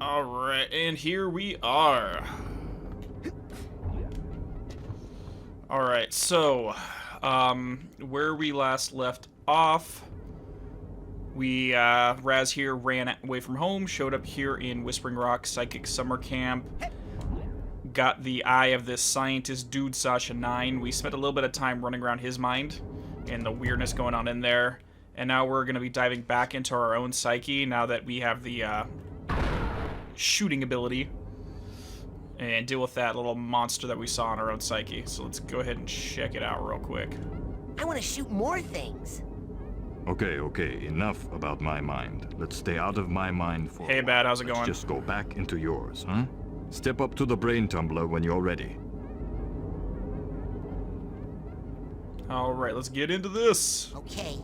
Alright, and here we are. Alright, so, where we last left off, Raz here ran away from home, showed up here in Whispering Rock Psychic Summer Camp, got the eye of this scientist dude, Sasha 9. We spent a little bit of time running around his mind and the weirdness going on in there, and now we're going to be diving back into our own psyche now that we have the, shooting ability and deal with that little monster that we saw in our own psyche. So let's go ahead and check it out real quick. I want to shoot more things. Okay, enough about my mind. Let's stay out of my mind for Hey, Bad, how's it going? Just go back into yours, huh? Step up to the brain tumbler when you're ready. Alright, let's get into this. Okay,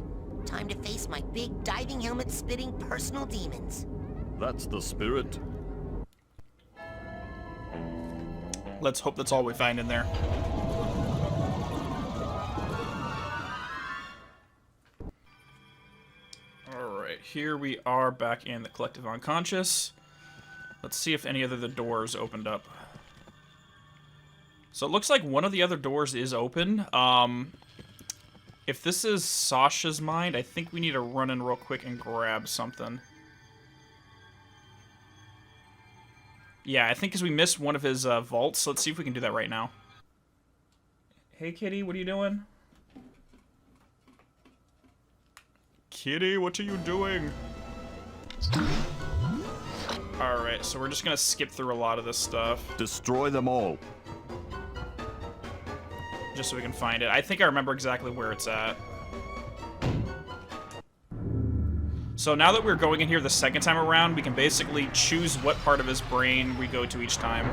time to face my big diving helmet spitting personal demons. That's the spirit. Let's hope that's all we find in there. Alright, here we are back in the collective unconscious. Let's see if any other of the doors opened up. So it looks like one of the other doors is open. If this is Sasha's mind, I think we need to run in real quick and grab something. Yeah, I think because we missed one of his vaults. Let's see if we can do that right now. Hey, Kitty, what are you doing? Kitty, what are you doing? Alright, so we're just going to skip through a lot of this stuff. Destroy them all. Just so we can find it. I think I remember exactly where it's at. So now that we're going in here the second time around, we can basically choose what part of his brain we go to each time.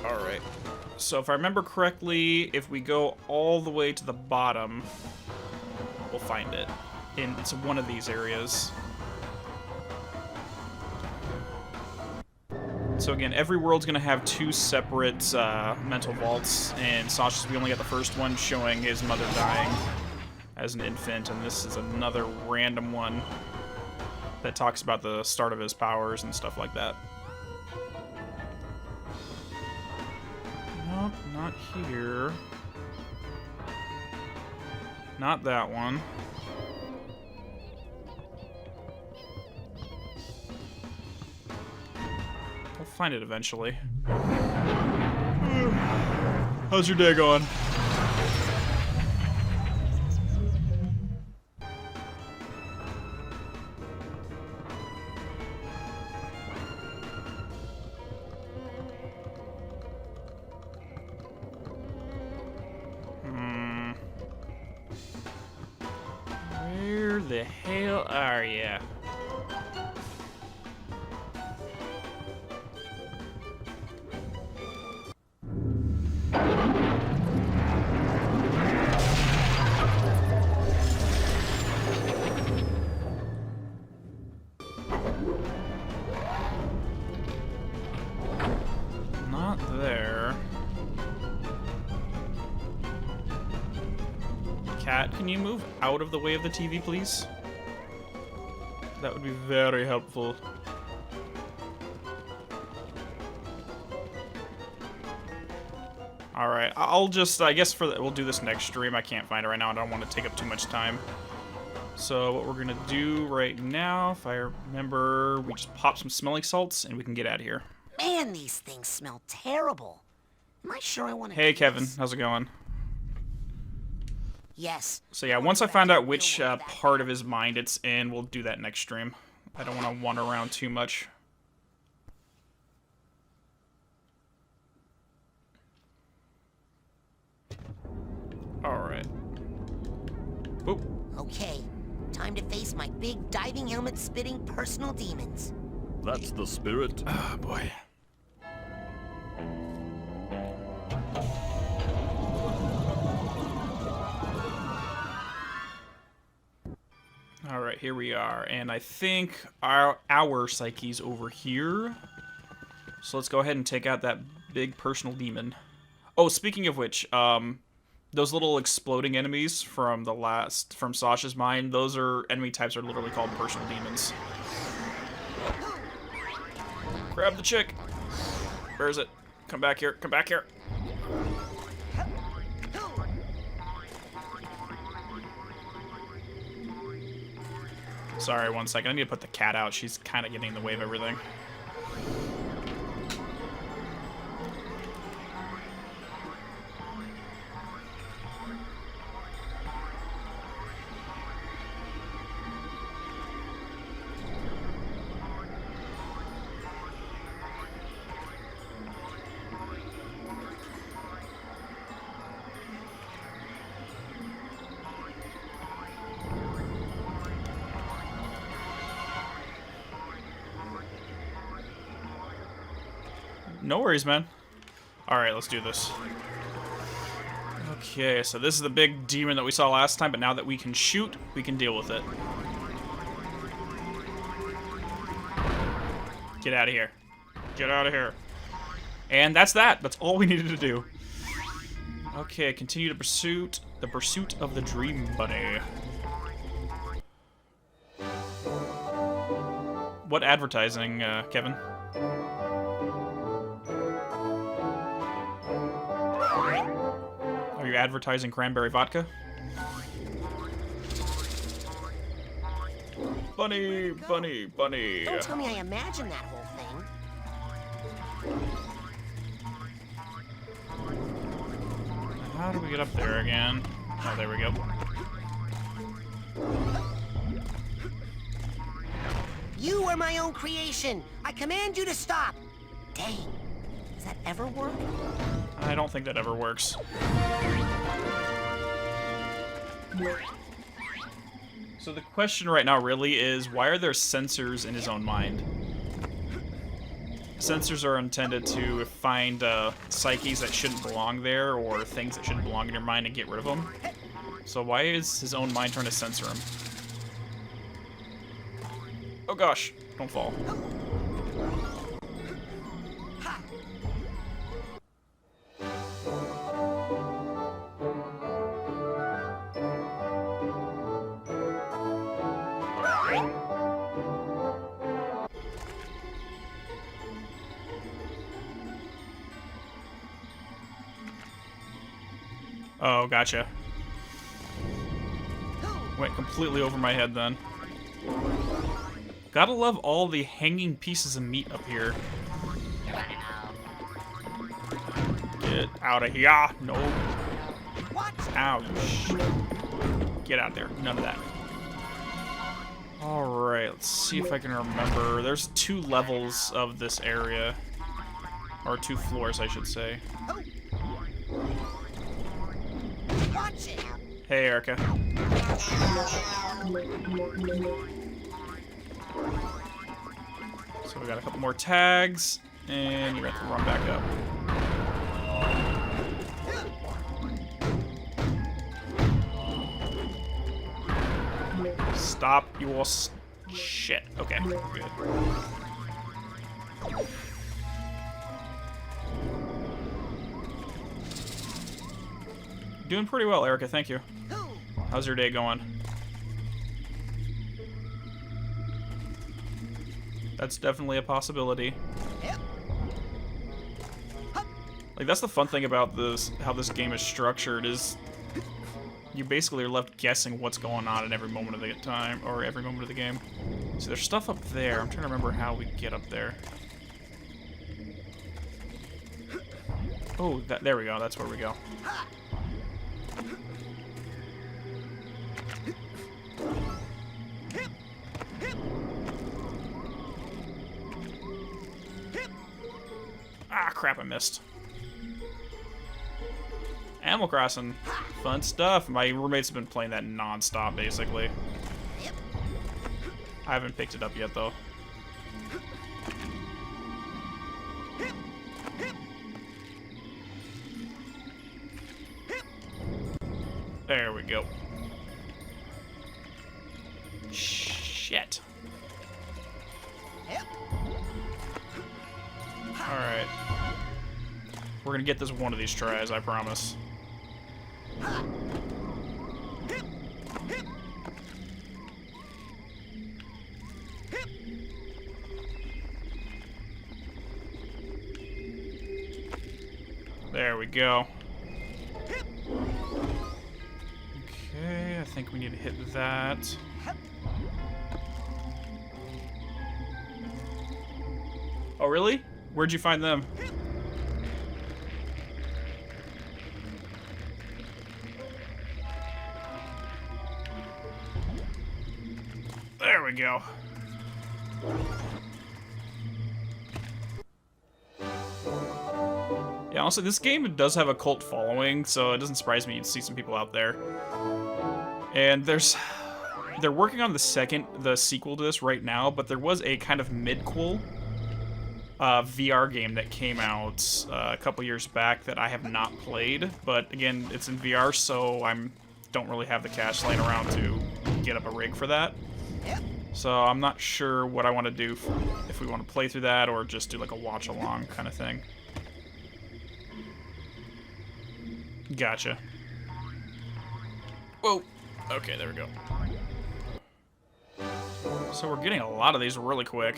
Alright. So if I remember correctly, if we go all the way to the bottom, we'll find it. And it's one of these areas. So again, every world's going to have two separate mental vaults, and Sasha's, we only got the first one showing his mother dying as an infant, and this is another random one that talks about the start of his powers and stuff like that. Nope, not here. Not that one. We'll find it eventually. How's your day going? Where the hell are ya? Not there. Cat, can you move out of the way of the TV, please? That would be very helpful. Alright, I'll just, I guess we'll do this next stream. I can't find it right now. I don't want to take up too much time. So what we're going to do right now, if I remember, we just pop some smelling salts and we can get out of here. Man, these things smell terrible. Am I sure I want to Hey, do Kevin. this? How's it going? Yes. So yeah, once I find out which part of his mind it's in, we'll do that next stream. I don't want to wander around too much. Alright. Whoop. Okay, time to face my big diving helmet spitting personal demons. That's the spirit. Oh, boy. Alright, here we are. And I think our psyche's over here. So let's go ahead and take out that big personal demon. Oh, speaking of which, those little exploding enemies from from Sasha's mind, those are enemy types are literally called personal demons. Grab the chick. Where is it? Come back here. Come back here. Sorry, one second. I need to put the cat out. She's kind of getting in the way of everything. No worries, man. Alright, let's do this. Okay, so this is the big demon that we saw last time, but now that we can shoot, we can deal with it. Get out of here. Get out of here. And that's that. That's all we needed to do. Okay, continue the pursuit of the Dream Bunny. What advertising, Kevin? Are you advertising cranberry vodka? Bunny, bunny, bunny. Don't tell me I imagined that whole thing. How do we get up there again? Oh, there we go. You are my own creation. I command you to stop. Dang. Does that ever work? I don't think that ever works. So the question right now really is, why are there sensors in his own mind? Sensors are intended to find psyches that shouldn't belong there, or things that shouldn't belong in your mind, and get rid of them. So why is his own mind trying to censor him? Oh gosh, don't fall. Oh, gotcha. Went completely over my head then. Gotta love all the hanging pieces of meat up here. Get out of here. No. Ow, you Get out there. None of that. Alright, let's see if I can remember. There's 2 levels of this area. Or 2 floors, I should say. Hey, Erica. So we got a couple more tags, and you have to run back up. Stop your shit. Okay, good. Doing pretty well, Erica, thank you. How's your day going? That's definitely a possibility. Like, that's the fun thing about this, how this game is structured, is you basically are left guessing what's going on at every moment of the time, or every moment of the game. So there's stuff up there. I'm trying to remember how we get up there. Oh, there we go. That's where we go. Ah, crap, I missed. Animal Crossing. Fun stuff. My roommates have been playing that non-stop, basically. I haven't picked it up yet, though. There we go. Shit. Alright. We're gonna get this one of these tries, I promise. we go. Okay, I think we need to hit that. Oh, really? Where'd you find them? There we go. Yeah, honestly, this game does have a cult following, so it doesn't surprise me you'd see some people out there. And they're working on the sequel to this right now, but there was a kind of midquel VR game that came out a couple years back that I have not played. But again, it's in VR, so don't really have the cash laying around to get up a rig for that. So I'm not sure what I want to do, if we want to play through that or just do like a watch-along kind of thing. Gotcha. Whoa. Okay, there we go. So we're getting a lot of these really quick.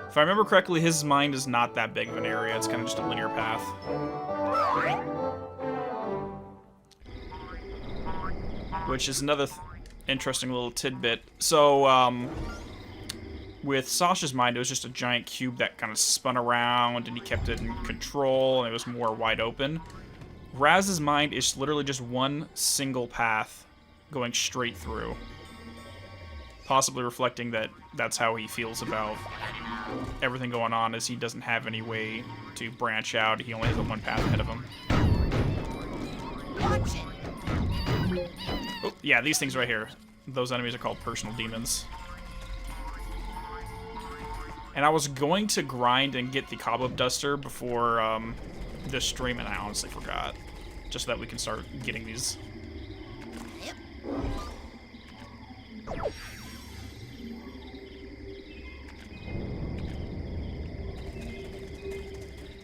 If I remember correctly, his mind is not that big of an area. It's kind of just a linear path. Which is another interesting little tidbit. So, with Sasha's mind, it was just a giant cube that kind of spun around, and he kept it in control, and it was more wide open. Raz's mind is literally just one single path going straight through. Possibly reflecting that that's how he feels about everything going on, as he doesn't have any way to branch out. He only has the one path ahead of him. Watch it. Oh, yeah, these things right here. Those enemies are called personal demons. And I was going to grind and get the cobweb duster before this stream, and I honestly forgot. Just so that we can start getting these. Yep.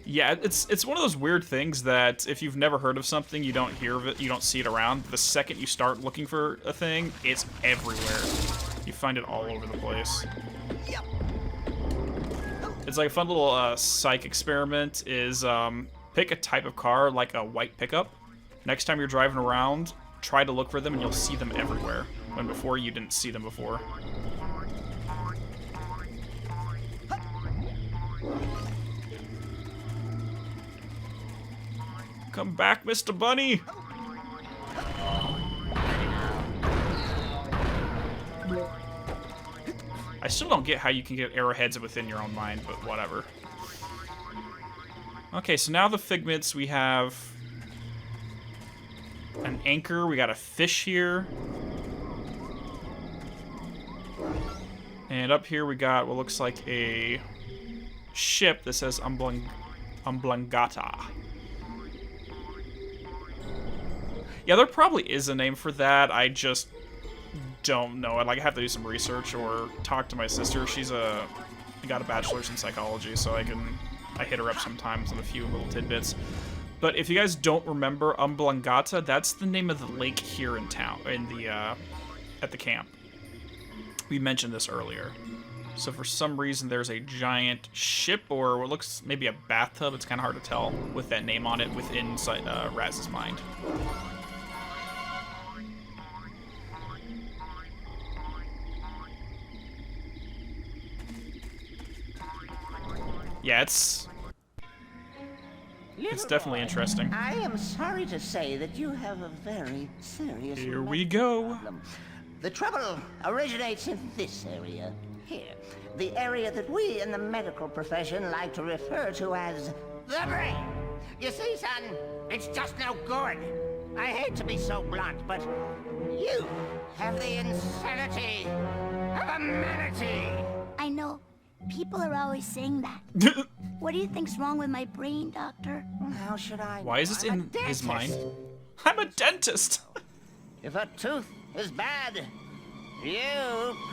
Yeah, it's one of those weird things that if you've never heard of something, you don't hear of it, you don't see it around. The second you start looking for a thing, it's everywhere. You find it all over the place. Yep. It's like a fun little psych experiment is pick a type of car, like a white pickup. Next time you're driving around, try to look for them and you'll see them everywhere, when before you didn't see them before. Come back, Mr. Bunny! I still don't get how you can get arrowheads within your own mind, but whatever. Okay, so now the figments, we have an anchor, we got a fish here. And up here we got what looks like a ship that says Umblangata. Yeah, there probably is a name for that. I just don't know. I'd have to do some research or talk to my sister. She's got a bachelor's in psychology, so I hit her up sometimes on a few little tidbits. But if you guys don't remember Umblangata, that's the name of the lake here in town, at the camp. We mentioned this earlier. So for some reason, there's a giant ship, or what looks maybe a bathtub. It's kind of hard to tell with that name on it within Raz's mind. Yeah, it's definitely interesting. I am sorry to say that you have a very serious Here we go. problem. The trouble originates in this area. Here. The area that we in the medical profession like to refer to as the brain. You see, son, it's just no good. I hate to be so blunt, but you have the insanity of a manatee. I know. People are always saying that. What do you think's wrong with my brain, Doctor? How should I? Why is this I'm a in his mind? dentist. I'm a dentist! If a tooth is bad, you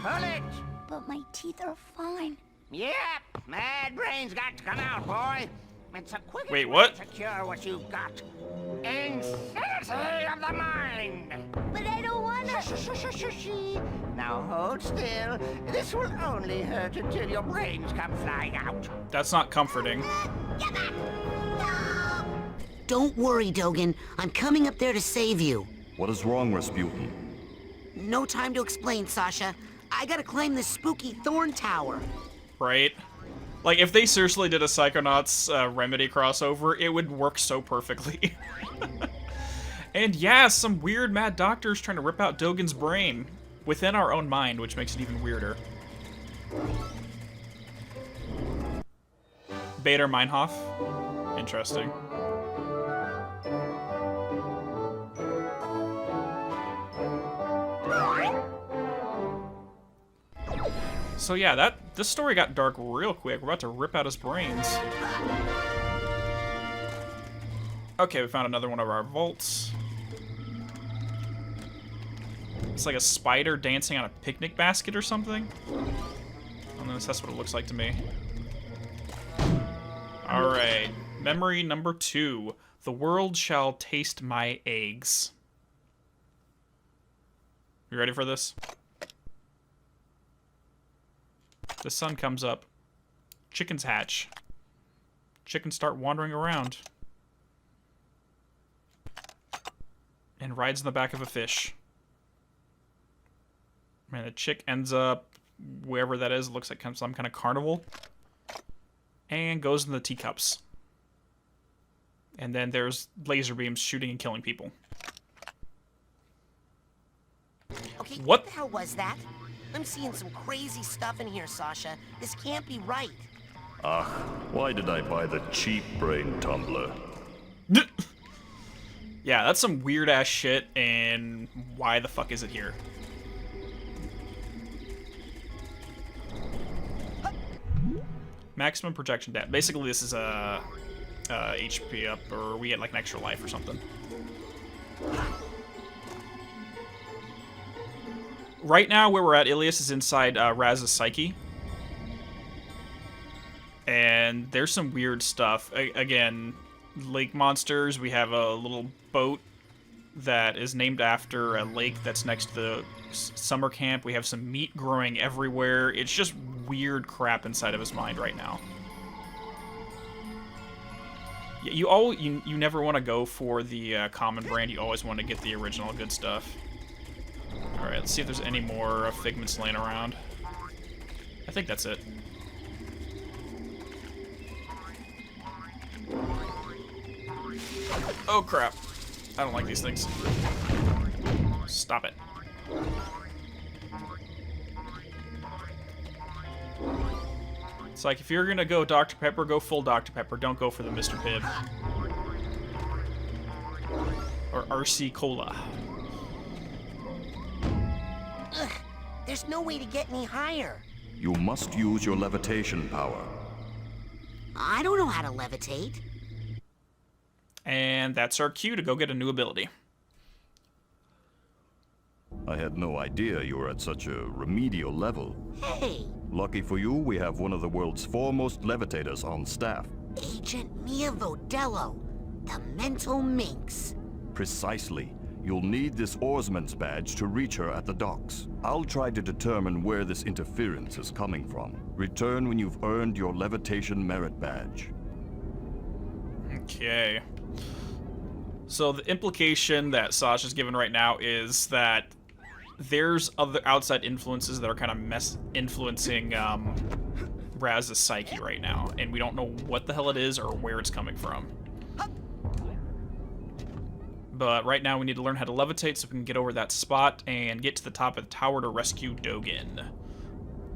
pull it. But my teeth are fine. Yep, mad brain's got to come out, boy. It's a quick Wait, way what? to cure what you've got. Insanity of the mind. But I don't wanna. Shh. Now hold still. This will only hurt until your brains come flying out. That's not comforting. Don't worry, Dogen. I'm coming up there to save you. What is wrong, Razputin? No time to explain, Sasha. I gotta climb this spooky thorn tower. Right? Like, if they seriously did a Psychonauts Remedy crossover, it would work so perfectly. And yeah, some weird mad doctor's trying to rip out Dogen's brain within our own mind, which makes it even weirder. Bader Meinhof. Interesting. So yeah, this story got dark real quick. We're about to rip out his brains. Okay, we found another one of our vaults. It's like a spider dancing on a picnic basket or something. Unless that's what it looks like to me. Alright. Memory number 2. The world shall taste my eggs. You ready for this? The sun comes up. Chickens hatch. Chickens start wandering around. And rides in the back of a fish. Man, the chick ends up wherever that is. It looks like some kind of carnival. And goes in the teacups. And then there's laser beams shooting and killing people. Okay, What? what the hell was that? I'm seeing some crazy stuff in here, Sasha. This can't be right. Ugh, why did I buy the cheap brain tumbler? Yeah, that's some weird-ass shit, and why the fuck is it here? Maximum projection depth. Basically, this is a HP up, or we get like an extra life or something. Right now, where we're at, Ilias is inside Raz's psyche. And there's some weird stuff. Again, lake monsters. We have a little boat that is named after a lake that's next to the summer camp. We have some meat growing everywhere. It's just weird crap inside of his mind right now. You never want to go for the common brand. You always want to get the original good stuff. Alright, let's see if there's any more figments laying around. I think that's it. Oh crap. I don't like these things. Stop it. It's like, if you're gonna go Dr. Pepper, go full Dr. Pepper. Don't go for the Mr. Pibb. Or RC Cola. Ugh, there's no way to get any higher. You must use your levitation power. I don't know how to levitate. And that's our cue to go get a new ability. I had no idea you were at such a remedial level. Hey, Lucky for you, we have one of the world's foremost levitators on staff. Agent Mia Vodello, the mental minx. Precisely. You'll need this oarsman's badge to reach her at the docks. I'll try to determine where this interference is coming from. Return when you've earned your levitation merit badge. Okay. So the implication that Sasha's given right now is that there's other outside influences that are kind of influencing Raz's psyche right now, and we don't know what the hell it is or where it's coming from. But right now we need to learn how to levitate so we can get over that spot and get to the top of the tower to rescue Dogen.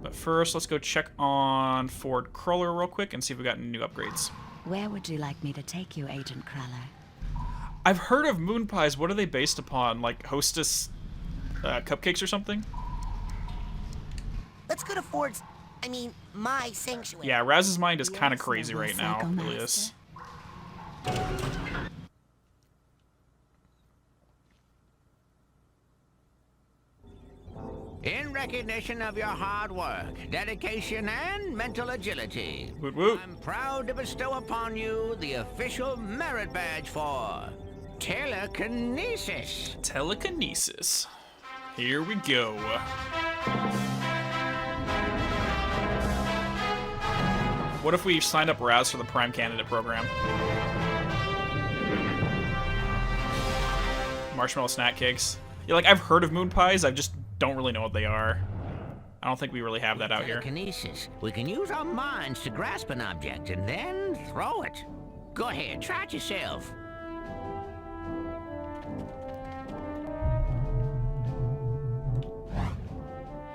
But first, let's go check on Ford Cruller real quick and see if we got any new upgrades. Where would you like me to take you, Agent Cruller? I've heard of moon pies. What are they based upon? Like Hostess cupcakes or something? Let's go to Ford's, my sanctuary. Yeah, Raz's mind is kind of Yes, crazy noble right now, Psycho Ilias. In recognition of your hard work, dedication, and mental agility, Woot woot. I'm proud to bestow upon you the official merit badge for telekinesis. Telekinesis. Here we go. What if we signed up Raz for the Prime Candidate program? Marshmallow snack cakes. Yeah, like, I've heard of moon pies, I just don't really know what they are. I don't think we really have that out here. Telekinesis. We can use our minds to grasp an object and then throw it. Go ahead, try it yourself.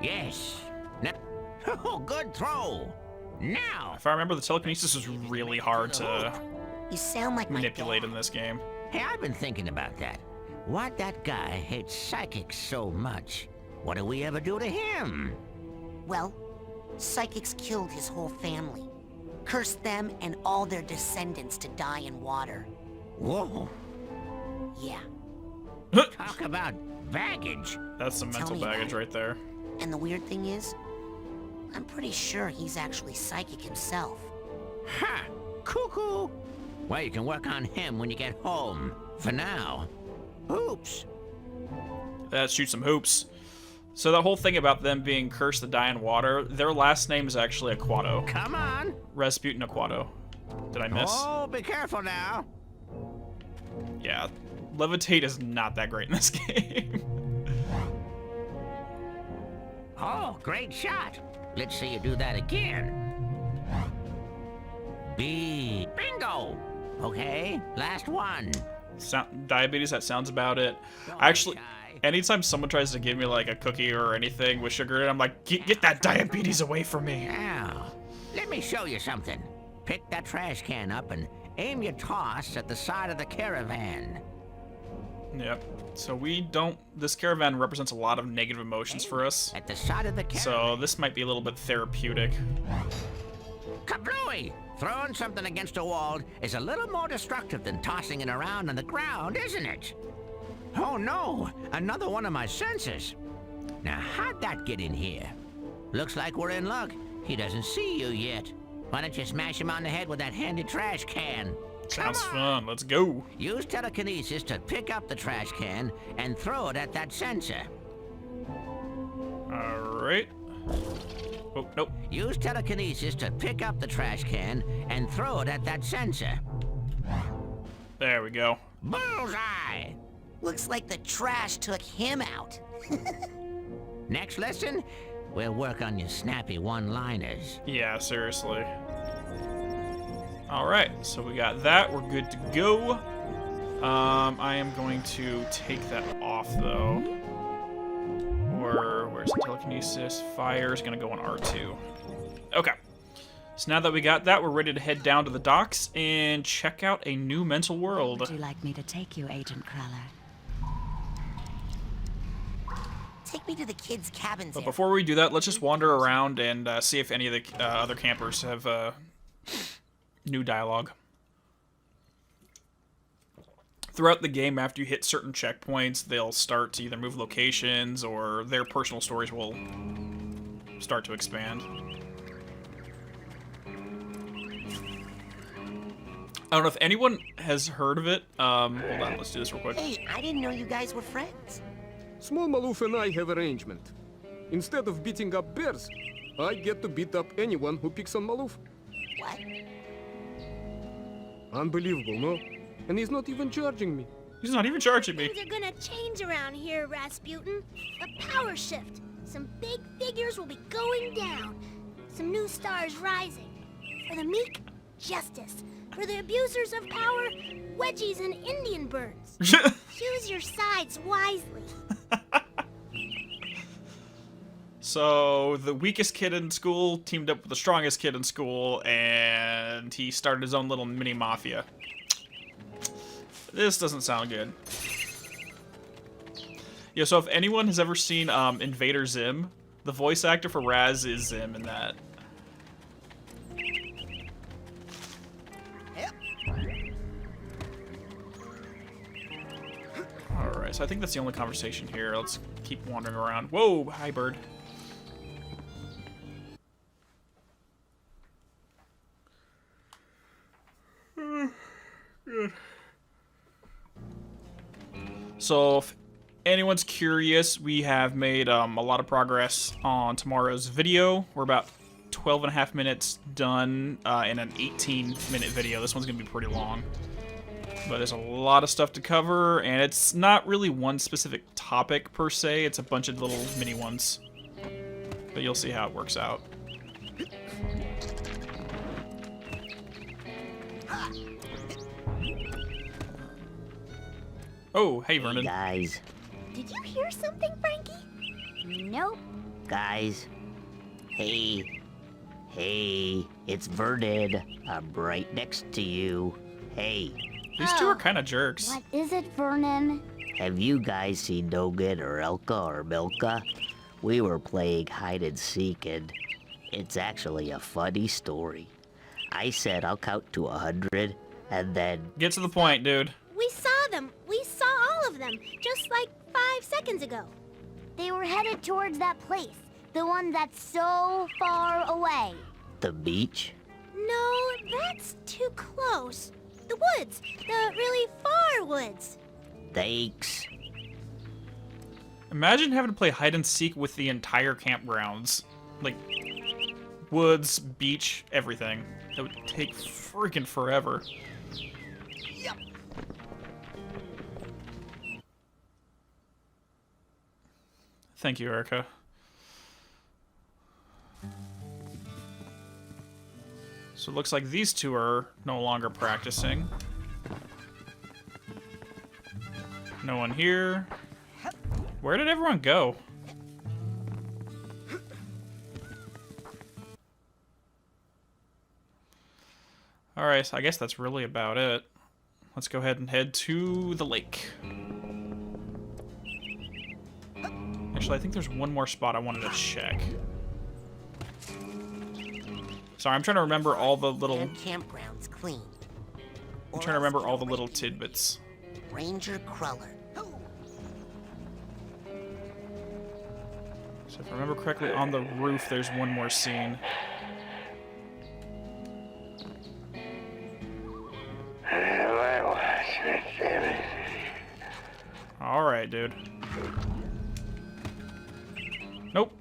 Yes. Now, oh, good throw. Now. If I remember, the telekinesis was really hard to You sound like manipulate my in this game. Hey, I've been thinking about that. Why'd that guy hate psychics so much? What did we ever do to him? Well, psychics killed his whole family. Cursed them and all their descendants to die in water. Whoa. Yeah. Talk about baggage. That's some Tell mental me about baggage it. right there. And the weird thing is, I'm pretty sure he's actually psychic himself. Ha! Cuckoo! Well, you can work on him when you get home. For now. Oops. Let's shoot some hoops. So that whole thing about them being cursed to die in water, their last name is actually Aquato. Come on. Razputin Aquato. Did I miss? Oh, be careful now. Yeah. Levitate is not that great in this game. Oh, great shot. Let's see you do that again. Bingo. Okay, last one. Diabetes, that sounds about it. Don't Actually, be shy. anytime someone tries to give me like a cookie or anything with sugar in it, I'm like, get that diabetes away from me. Now, let me show you something. Pick that trash can up and aim your toss at the side of the caravan. Yep. So we don't... This caravan represents a lot of negative emotions for us. At the side of the caravan. So this might be a little bit therapeutic. Kablooey! Throwing something against a wall is a little more destructive than tossing it around on the ground, isn't it? Oh no! Another one of my sensors. Now, how'd that get in here? Looks like we're in luck. He doesn't see you yet. Why don't you smash him on the head with that handy trash can? Sounds fun. Let's go. Use telekinesis to pick up the trash can and throw it at that sensor. Alright. Oh, nope. Use telekinesis to pick up the trash can and throw it at that sensor. There we go. Bullseye! Looks like the trash took him out. Next lesson, we'll work on your snappy one-liners. Yeah, seriously. Alright, so we got that. We're good to go. I am going to take that off, though. Or, where's the telekinesis? Fire is going to go on R2. Okay. So now that we got that, we're ready to head down to the docks and check out a new mental world. Would you like me to take you, Agent Cruller? Take me to the kids' cabins. But before we do that, let's just wander around and see if any of the other campers have new dialogue. Throughout the game, after you hit certain checkpoints, they'll start to either move locations or their personal stories will start to expand. I don't know if anyone has heard of it. Hold on, let's do this real quick. Hey, I didn't know you guys were friends. Small Maloof and I have arrangement. Instead of beating up bears, I get to beat up anyone who picks on Maloof. What? Unbelievable, no? And he's not even charging me. He's not even charging me. Things are gonna change around here, Razputin. A power shift. Some big figures will be going down. Some new stars rising. For the meek, justice. For the abusers of power, wedgies and Indian birds. Choose your sides wisely. So, the weakest kid in school teamed up with the strongest kid in school, and he started his own little mini-mafia. This doesn't sound good. Yeah, so if anyone has ever seen Invader Zim, the voice actor for Raz is Zim in that. Alright, so I think that's the only conversation here. Let's keep wandering around. Whoa, hi, bird. So, if anyone's curious, we have made a lot of progress on tomorrow's video. We're about 12 and a half minutes done in an 18-minute video. This one's going to be pretty long. But there's a lot of stuff to cover, and it's not really one specific topic per se. It's a bunch of little mini ones. But you'll see how it works out. Oh, hey, Vernon. Guys, Did you hear something, Frankie? Nope. guys. Hey, it's Vernon. I'm right next to you. Hey, These two are kind of jerks. What is it, Vernon? have you guys seen Dogan or Elka or Milka? We were playing hide and seek, and it's actually a funny story. I said I'll count to 100, and then Get to the point, dude. We saw them. We saw all of them, just like 5 seconds ago. They were headed towards that place, the one that's so far away. the beach. No, that's too close. The woods, the really far woods. Thanks. Imagine having to play hide and seek with the entire campgrounds. Like, woods, beach, everything. That would take freaking forever. Thank you, Erica. So it looks like these two are no longer practicing. No one here. Where did everyone go? Alright, so I guess that's really about it. Let's go ahead and head to the lake. Actually, I think there's one more spot I wanted to check. Sorry, I'm trying to remember all the little... And campground's clean. I'm trying to remember all the little tidbits. Ranger Cruller. So if I remember correctly, on the roof there's one more scene. Alright, dude. Nope.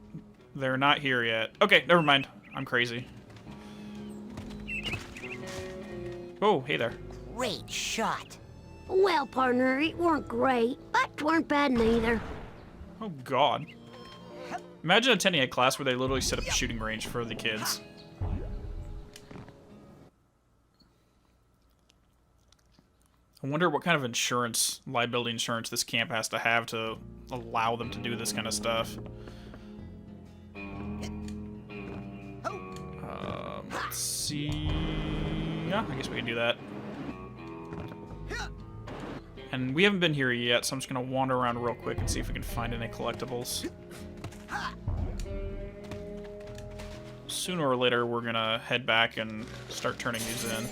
They're not here yet. Okay, never mind. I'm crazy. Oh, hey there. Great shot. Well, partner, it weren't great, but 'tweren't bad neither. Oh, God. Imagine attending a class where they literally set up a shooting range for the kids. I wonder what kind of insurance, liability insurance, this camp has to have to allow them to do this kind of stuff. Let's see... Yeah, I guess we can do that. And we haven't been here yet, so I'm just going to wander around real quick and see if we can find any collectibles. Sooner or later, we're going to head back and start turning these in.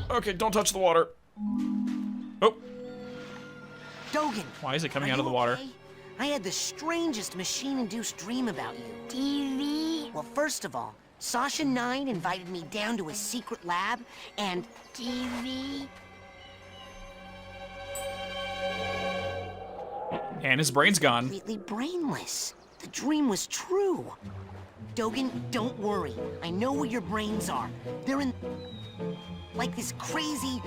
Okay, don't touch the water. Oh. Dogan. Why is it coming are out of you the water? okay? I had the strangest machine-induced dream about you. TV? Well, first of all, Sasha 9 invited me down to his secret lab, and... TV? And his brain's gone. Completely brainless. The dream was true. Dogan, don't worry. I know where your brains are. They're in... like this crazy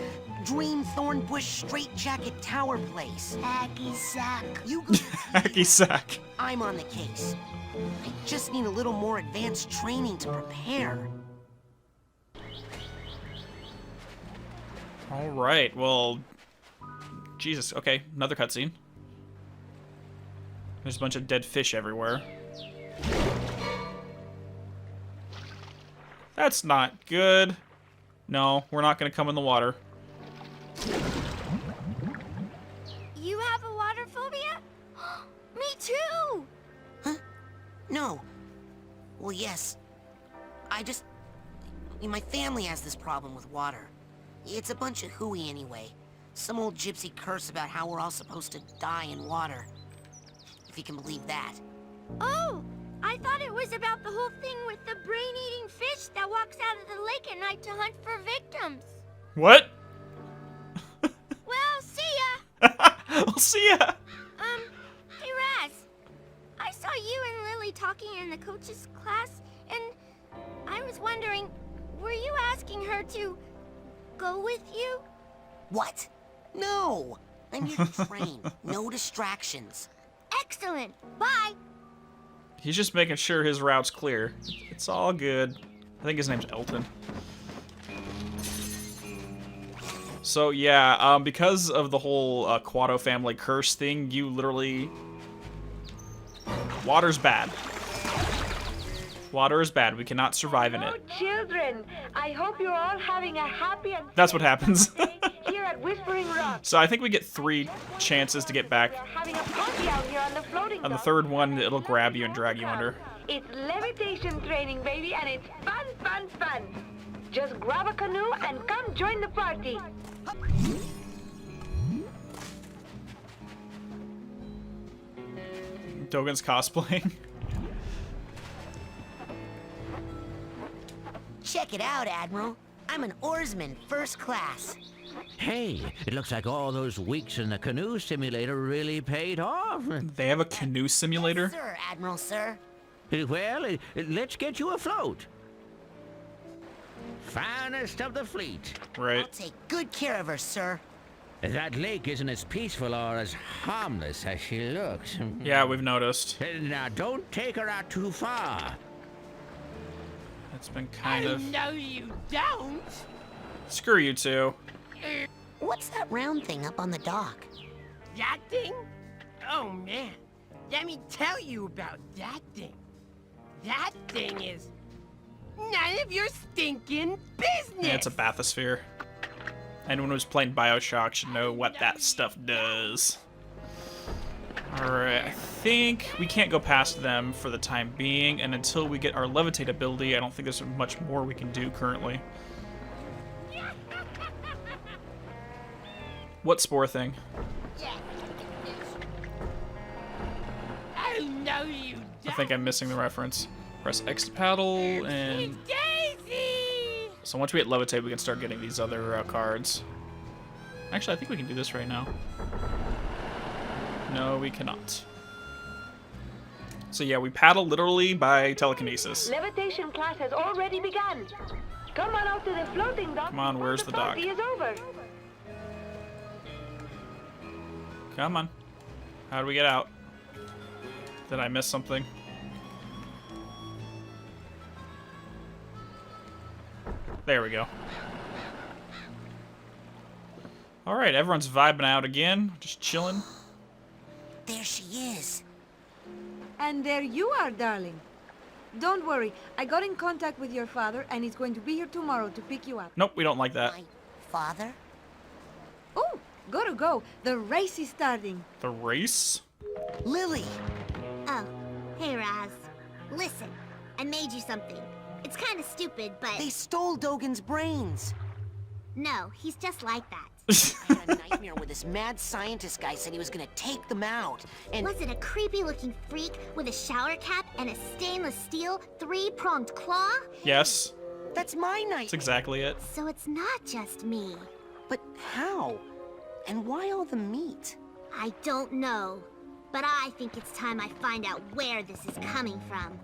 dream thorn bush straitjacket tower place. Hacky sack. You go to Hacky TV. sack. I'm on the case. I just need a little more advanced training to prepare. Alright, well... Jesus, okay, another cutscene. There's a bunch of dead fish everywhere. That's not good. No, we're not gonna come in the water. You have a water phobia? Me too! Huh? No. Well, yes. My family has this problem with water. It's a bunch of hooey anyway. Some old gypsy curse about how we're all supposed to die in water. If you can believe that. Oh! I thought it was about the whole thing with the brain-eating fish that walks out of the lake at night to hunt for victims. What? Well, see ya! We'll see ya! Hey Raz. I saw you and Lily talking in the coach's class, and I was wondering, Were you asking her to go with you? What? No! I'm here to train. No distractions. Excellent. Bye. He's just making sure his route's clear. It's all good. I think his name's Elton. So yeah, because of the whole Aquato family curse thing, you literally... Water's bad. Water is bad. We cannot survive in it. Children, I hope you're all having a happy and That's what happens. here at Whispering Rock. So I think we get 3 chances to get back. We're having a party out here on the floating On the dock. 3rd one, it'll grab you and drag you under. It's levitation training, baby, and it's fun, fun, fun. Just grab a canoe and come join the party. Dogen's cosplaying. Check it out, Admiral. I'm an oarsman, first class. Hey, it looks like all those weeks in the canoe simulator really paid off. They have a canoe simulator? Sir, Admiral, sir. Well, let's get you afloat. Finest of the fleet. I'll Right. take good care of her, sir. That lake isn't as peaceful or as harmless as she looks. Yeah, we've noticed. Now, don't take her out too far. It's been kind of... No, you don't. Screw you two. What's that round thing up on the dock? That thing? Oh man, let me tell you about that thing. That thing is none of your stinking business. Yeah, it's a bathysphere. Anyone who's playing Bioshock should know what that stuff does. Alright, I think we can't go past them for the time being, and until we get our levitate ability, I don't think there's much more we can do currently. What spore thing? Oh no, you I think I'm missing the reference. Press X to paddle, and... Daisy! So once we hit levitate, we can start getting these other cards. Actually, I think we can do this right now. No, we cannot. So yeah, we paddle literally by telekinesis. Levitation class has already begun. Come on out to the floating dock. Come on, where's the dock? party is over. Come on. How do we get out? Did I miss something? There we go. Alright, everyone's vibing out again. Just chilling. There she is. And there you are, darling. Don't worry, I got in contact with your father and he's going to be here tomorrow to pick you up. Nope, we don't like that. My father? Oh, gotta go. The race is starting. The race? Lily! Oh, hey Raz. Listen, I made you something. It's kind of stupid, but They stole Dogen's brains. no, he's just like that. I had a nightmare where this mad scientist guy said he was gonna take them out. And Was it a creepy-looking freak with a shower cap and a stainless steel three-pronged claw? Yes, that's my night. that's exactly it. So it's not just me. But how? And why all the meat? I don't know, but I think it's time I find out where this is coming from.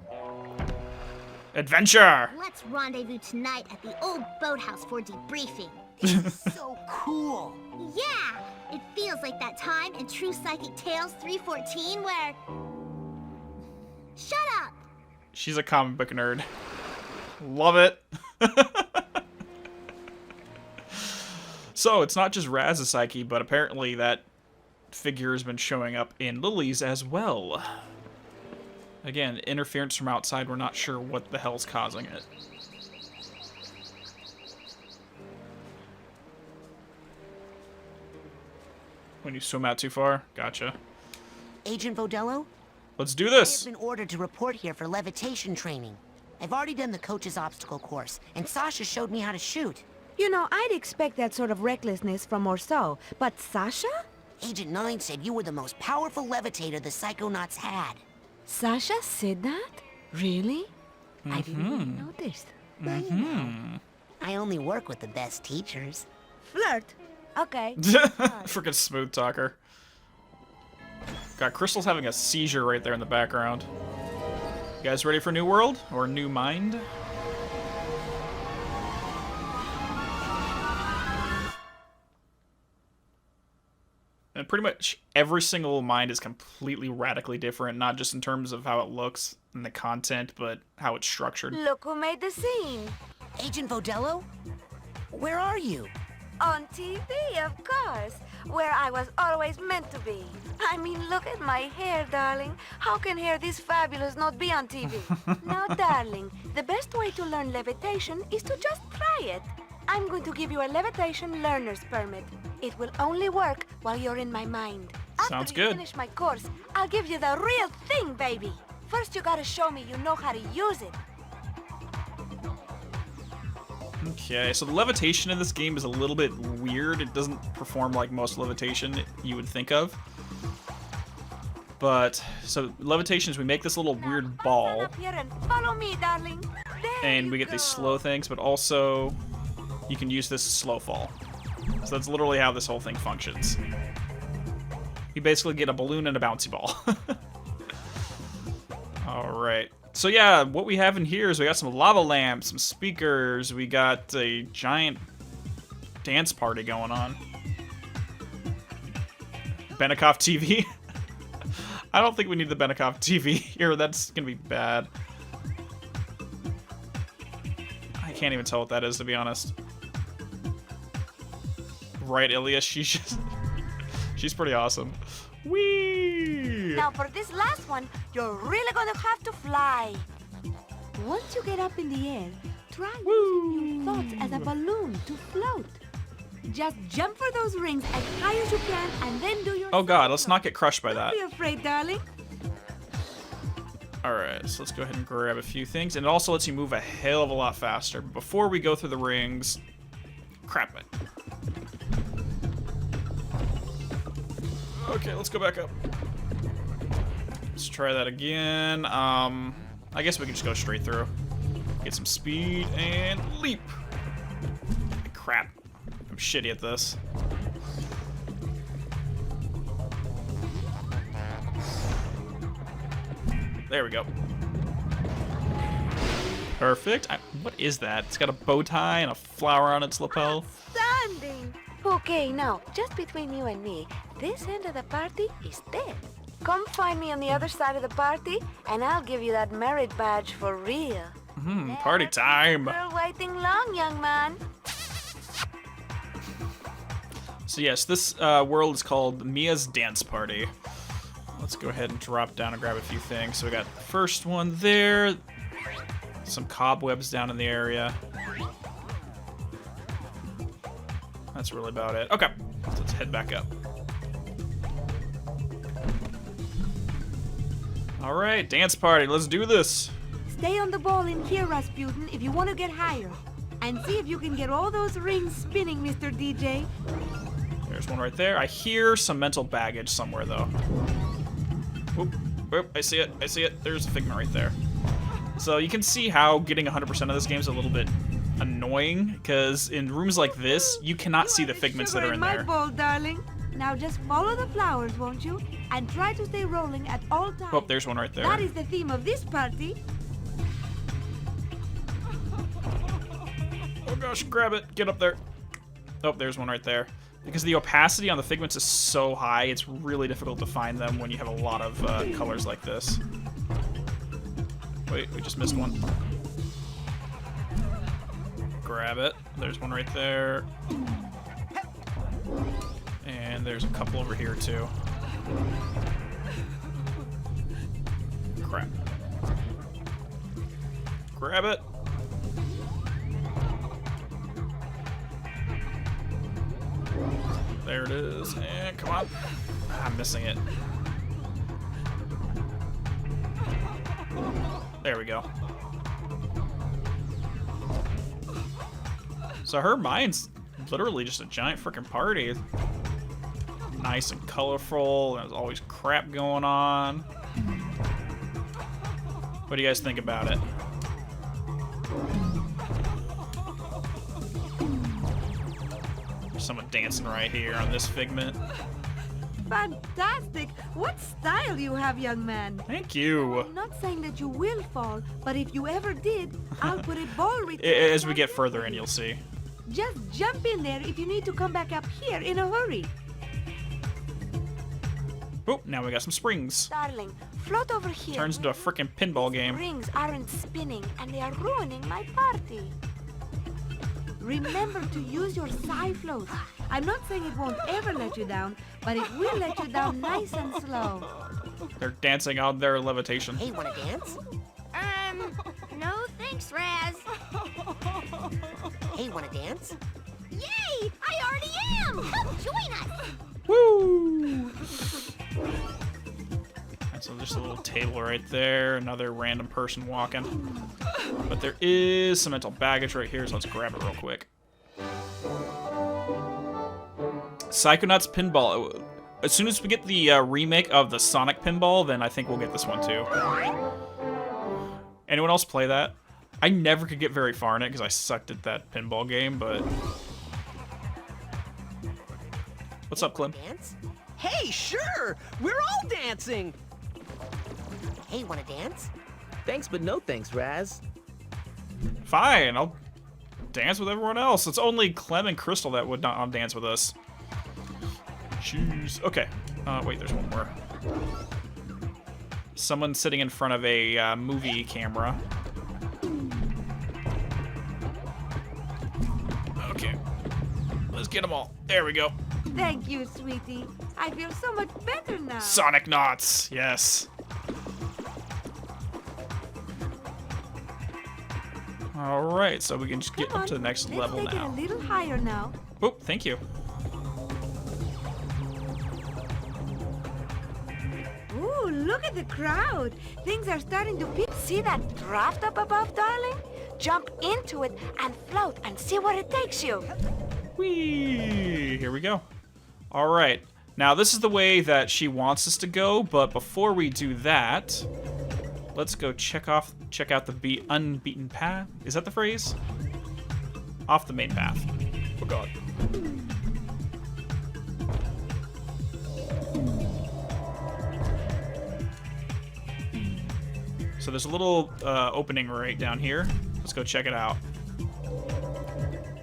Adventure! Let's rendezvous tonight at the old boathouse for debriefing. So cool. Yeah! It feels like that time in True Psychic Tales 314 where... Shut up! She's a comic book nerd. Love it. So, it's not just Raz's psyche, but apparently that figure has been showing up in Lily's as well. Again, interference from outside, we're not sure what the hell's causing it. When you swim out too far? Gotcha. Agent Vodello? Let's do I have this! been ordered to report here for levitation training. I've already done the coach's obstacle course, and Sasha showed me how to shoot. You know, I'd expect that sort of recklessness from Orso, but Sasha? Agent 9 said you were the most powerful levitator the Psychonauts had. Sasha said that? Really? I didn't even notice. I only work with the best teachers. Flirt? Okay. Freaking smooth talker. God, Crystal's having a seizure right there in the background. You guys ready for New World? Or New Mind? pretty much every single mind is completely radically different, not just in terms of how it looks and the content, but how it's structured. Look who made the scene. Agent Vodello? Where are you? On TV, of course. Where I was always meant to be. I mean, look at my hair, darling. How can hair this fabulous not be on TV? Now, darling, the best way to learn levitation is to just try it. I'm going to give you a levitation learner's permit. It will only work while you're in my mind. Sounds After you good. finish my course, I'll give you the real thing, baby. First, you gotta show me you know how to use it. Okay, so the levitation in this game is a little bit weird. It doesn't perform like most levitation you would think of. But, so levitation is we make this little weird ball, Up here and follow me, darling. There and you we get these go. slow things, but also you can use this slow fall. So that's literally how this whole thing functions. You basically get a balloon and a bouncy ball. Alright. So yeah, what we have in here is we got some lava lamps, some speakers, we got a giant dance party going on. Benikoff TV. I don't think we need the Benikoff TV here, that's gonna be bad. I can't even tell what that is, to be honest. Right, Ilya, she's pretty awesome. Whee! Now for this last one, you're really gonna have to fly. Once you get up in the air, try using your thoughts as a balloon to float. Just jump for those rings as high as you can and then do your Oh god, let's not get crushed by that. Don't be afraid, darling. Alright, so let's go ahead and grab a few things. And it also lets you move a hell of a lot faster. But before we go through the rings... Crap it. Okay, let's go back up. Let's try that again. I guess we can just go straight through. Get some speed and leap. Crap. I'm shitty at this. There we go. Perfect. What is that? It's got a bow tie and a flower on its lapel. Standing. Okay, now, just between you and me, this end of the party is dead. Come find me on the other side of the party, and I'll give you that merit badge for real. Party time. Girl waiting long, young man. So yes, this world is called Mia's Dance Party. Let's go ahead and drop down and grab a few things. So we got the first one there. Some cobwebs down in the area. That's really about it. Okay, so let's head back up. All right, dance party, let's do this. Stay on the ball in here, Razputin, if you want to get higher. And see if you can get all those rings spinning, Mr. DJ. There's one right there. I hear some mental baggage somewhere, though. Whoop, whoop, I see it, I see it. There's a figment right there. So you can see how getting 100% of this game is a little bit annoying, because in rooms like this, you cannot see the figments that are in my there. bowl, darling. Now just follow the flowers, won't you? And try to stay rolling at all times. Oh, there's one right there. That is the theme of this party. Oh gosh, grab it, get up there. Oh, there's one right there. Because the opacity on the figments is so high, it's really difficult to find them when you have a lot of colors like this. Wait, we just missed one. Grab it. There's one right there. And there's a couple over here too. Crap. Grab it. There it is. And come on. I'm missing it. There we go. So her mind's literally just a giant freaking party. Nice and colorful. There's always crap going on. What do you guys think about it? There's someone dancing right here on this figment. Fantastic! What style you have, young man. Thank you. I'm not saying that you will fall, but if you ever did, I'll put a ball return. As we get further in, you'll see. Just jump in there if you need to come back up here in a hurry. Oh, now we got some springs. Darling, float over here. Turns into a freaking pinball game. Rings aren't spinning and they are ruining my party. Remember to use your psi floats. I'm not saying it won't ever let you down, but it will let you down nice and slow. They're dancing on their levitation. Hey, wanna dance? No thanks, Raz. Hey, wanna dance? Yay! I already am! Come join us! Woo! That's just a little table right there. Another random person walking. But there is some mental baggage right here, so let's grab it real quick. Psychonauts Pinball. As soon as we get the remake of the Sonic Pinball, then I think we'll get this one too. Anyone else play that? I never could get very far in it because I sucked at that pinball game, but... What's up, Clem? Dance? Hey, sure! We're all dancing! Hey, wanna dance? Thanks, but no thanks, Raz. Fine, I'll dance with everyone else. It's only Clem and Crystal that would not dance with us. Jeez. Okay. Wait, there's one more. Someone sitting in front of a movie camera. Okay. Let's get them all. There we go. Thank you, sweetie. I feel so much better now. Sonic Knots, yes. Alright, so we can just get up to the next level now. Let's take it a little higher now. Oh, thank you. Ooh, look at the crowd. Things are starting to peak. See that draft up above, darling? Jump into it and float and see where it takes you. Whee! Here we go. Alright. Now, this is the way that she wants us to go, but before we do that, let's go check out the unbeaten path. Is that the phrase? Off the main path. Oh god. So there's a little opening right down here. Let's go check it out.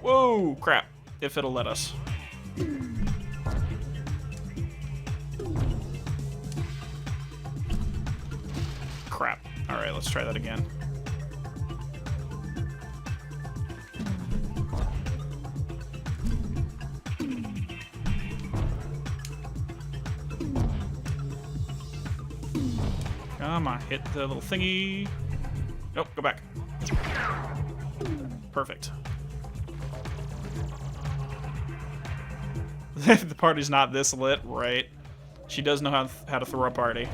Whoa, crap. If it'll let us. Crap. Alright, let's try that again. Come on, hit the little thingy. Nope, go back. Perfect. The party's not this lit, right? She does know how to throw a party.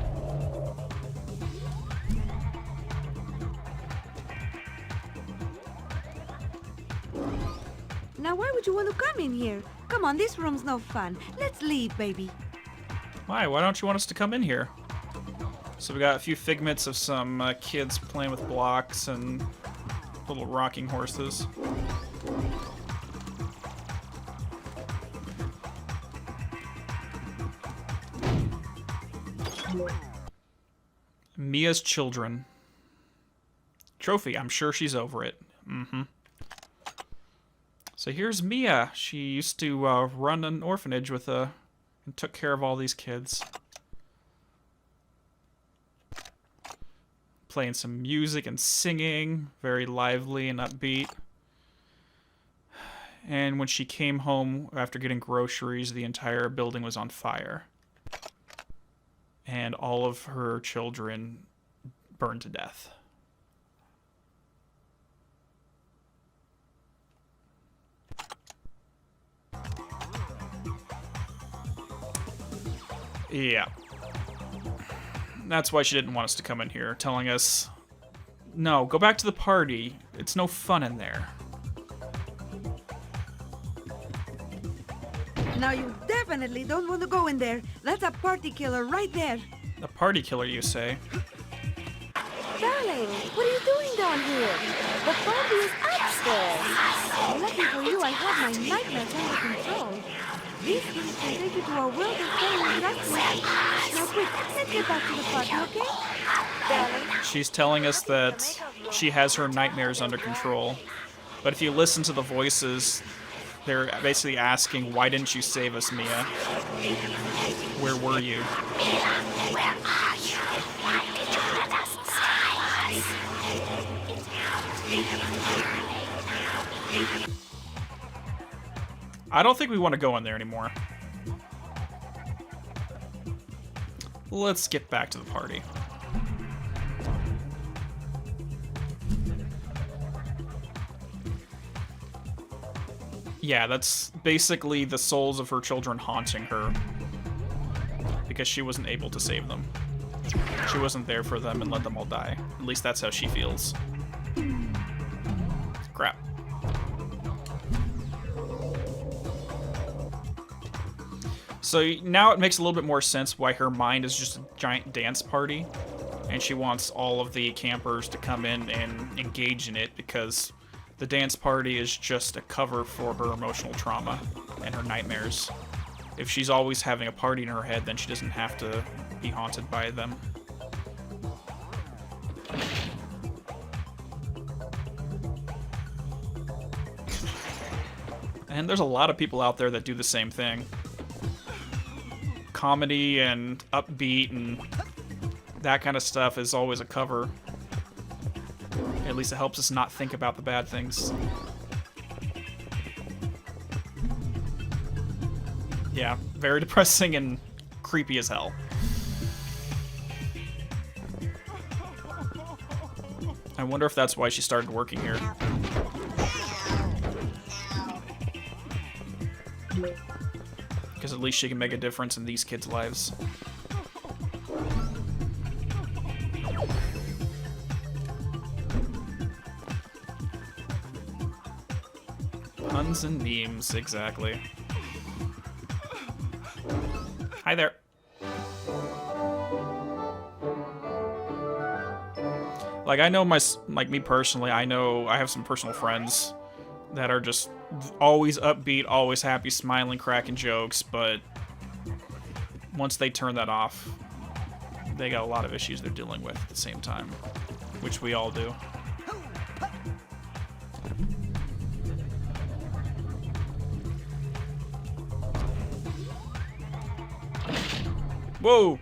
Now, why would you want to come in here? Come on, this room's no fun. Let's leave, baby. Why? Why don't you want us to come in here? So we got a few figments of some kids playing with blocks and little rocking horses. Mia's children. Trophy, I'm sure she's over it. Mm-hmm. So here's Milla. She used to run an orphanage with and took care of all these kids. Playing some music and singing, very lively and upbeat. And when she came home after getting groceries, the entire building was on fire. And all of her children burned to death. Yeah. That's why she didn't want us to come in here, telling us, no, go back to the party. It's no fun in there. Now you definitely don't want to go in there. That's a party killer right there. A party killer, you say? Darling, what are you doing down here? The party is upstairs. Lucky for you, I have my nightmares under control. These things can take you to a world of pain nightmares. Now quick, let's get back to the party, okay? Darling. She's telling us that she has her nightmares under control. But if you listen to the voices, They're basically asking, why didn't you save us, Milla? Where were you? Milla, where are you? Why did you let us die? I don't think we want to go in there anymore. Let's get back to the party. Yeah, that's basically the souls of her children haunting her. Because she wasn't able to save them. She wasn't there for them and let them all die. At least that's how she feels. Crap. So now it makes a little bit more sense why her mind is just a giant dance party. And she wants all of the campers to come in and engage in it because the dance party is just a cover for her emotional trauma and her nightmares. If she's always having a party in her head, then she doesn't have to be haunted by them. And there's a lot of people out there that do the same thing. Comedy and upbeat and that kind of stuff is always a cover. At least it helps us not think about the bad things. Yeah, very depressing and creepy as hell. I wonder if that's why she started working here. Because at least she can make a difference in these kids' lives. Puns and memes, exactly. Hi there. Like, I know me personally, I know I have some personal friends that are just always upbeat, always happy, smiling, cracking jokes, but once they turn that off, they got a lot of issues they're dealing with at the same time, which we all do. Whoa!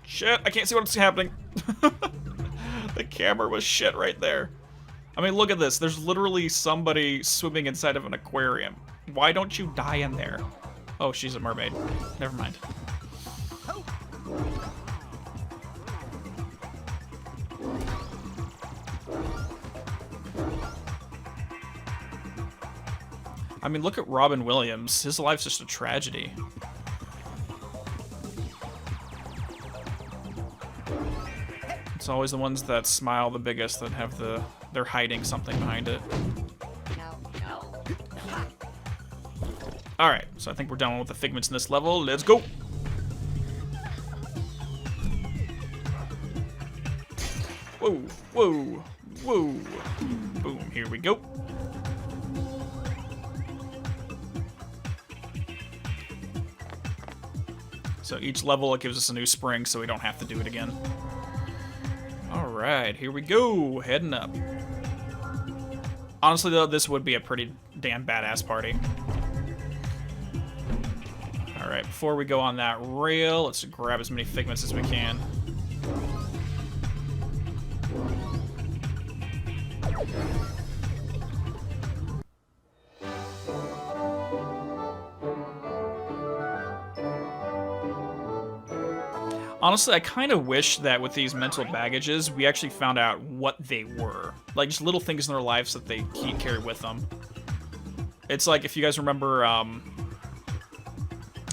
Shit, I can't see what's happening. The camera was shit right there. I mean, look at this. There's literally somebody swimming inside of an aquarium. Why don't you die in there? Oh, she's a mermaid. Never mind. I mean, look at Robin Williams. His life's just a tragedy. It's always the ones that smile the biggest that have they're hiding something behind it. Alright, so I think we're done with the figments in this level. Let's go! Whoa, whoa, whoa. Boom, here we go. So each level, it gives us a new spring, so we don't have to do it again. Alright, here we go. Heading up. Honestly, though, this would be a pretty damn badass party. Alright, before we go on that rail, let's grab as many figments as we can. Honestly, I kind of wish that with these mental baggages, we actually found out what they were. Like, just little things in their lives that they carry with them. It's like, if you guys remember,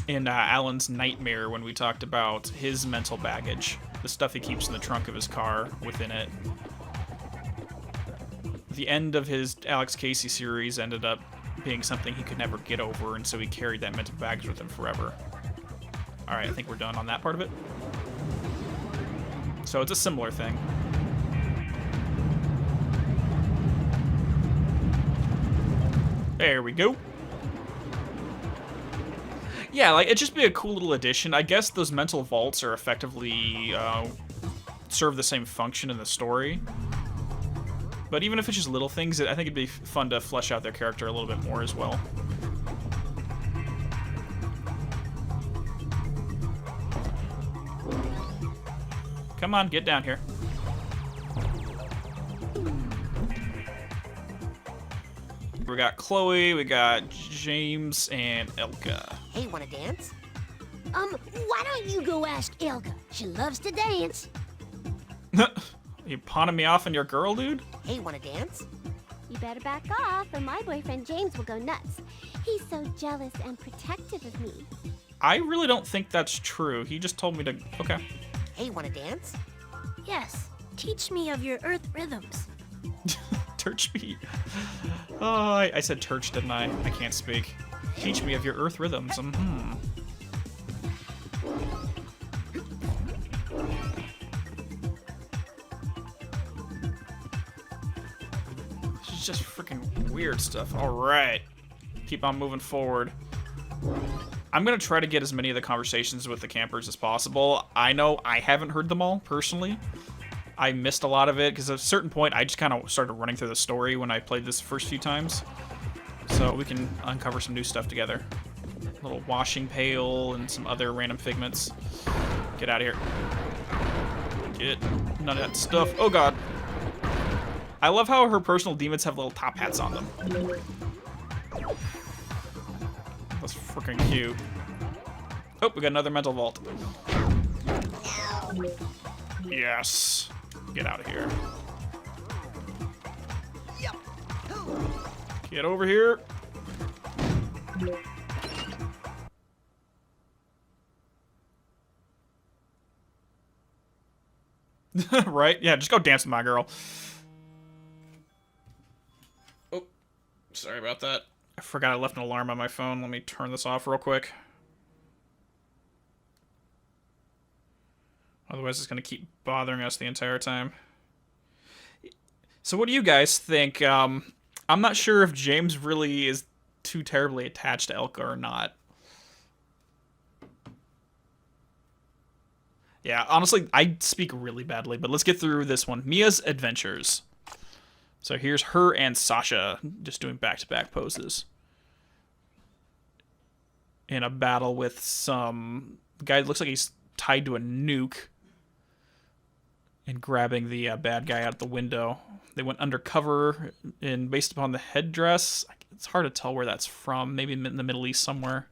in Alan's Nightmare, when we talked about his mental baggage, the stuff he keeps in the trunk of his car within it. The end of his Alex Casey series ended up being something he could never get over, and so he carried that mental baggage with him forever. Alright, I think we're done on that part of it. So it's a similar thing. There we go. Yeah, like, it'd just be a cool little addition. I guess those mental vaults are effectively, serve the same function in the story. But even if it's just little things, I think it'd be fun to flesh out their character a little bit more as well. Come on, get down here. We got Chloe, we got James, and Elka. Hey, wanna dance? Why don't you go ask Ilka? She loves to dance. You pawning me off on your girl, dude? Hey, wanna dance? You better back off, or my boyfriend James will go nuts. He's so jealous and protective of me. I really don't think that's true. He just told me to... Okay. Hey, wanna dance? Yes. Teach me of your earth rhythms. Teach me. Oh, I said church, didn't I? I can't speak. Teach me of your earth rhythms. This is just freaking weird stuff. All right. Keep on moving forward. I'm going to try to get as many of the conversations with the campers as possible. I know I haven't heard them all, personally. I missed a lot of it, because at a certain point, I just kind of started running through the story when I played this first few times. So we can uncover some new stuff together. A little washing pail and some other random figments. Get out of here. Get none of that stuff. Oh, God. I love how her personal demons have little top hats on them. That's freaking cute. Oh, we got another mental vault. Yes. Get out of here. Get over here. Right? Yeah, just go dance with my girl. Oh, sorry about that. I forgot I left an alarm on my phone. Let me turn this off real quick. Otherwise, it's going to keep bothering us the entire time. So what do you guys think? I'm not sure if James really is too terribly attached to Elka or not. Yeah, honestly, I speak really badly, but let's get through this one. Mia's adventures. So here's her and Sasha just doing back-to-back poses. In a battle with some guy that looks like he's tied to a nuke. And grabbing the bad guy out the window. They went undercover, and based upon the headdress, it's hard to tell where that's from. Maybe in the Middle East somewhere.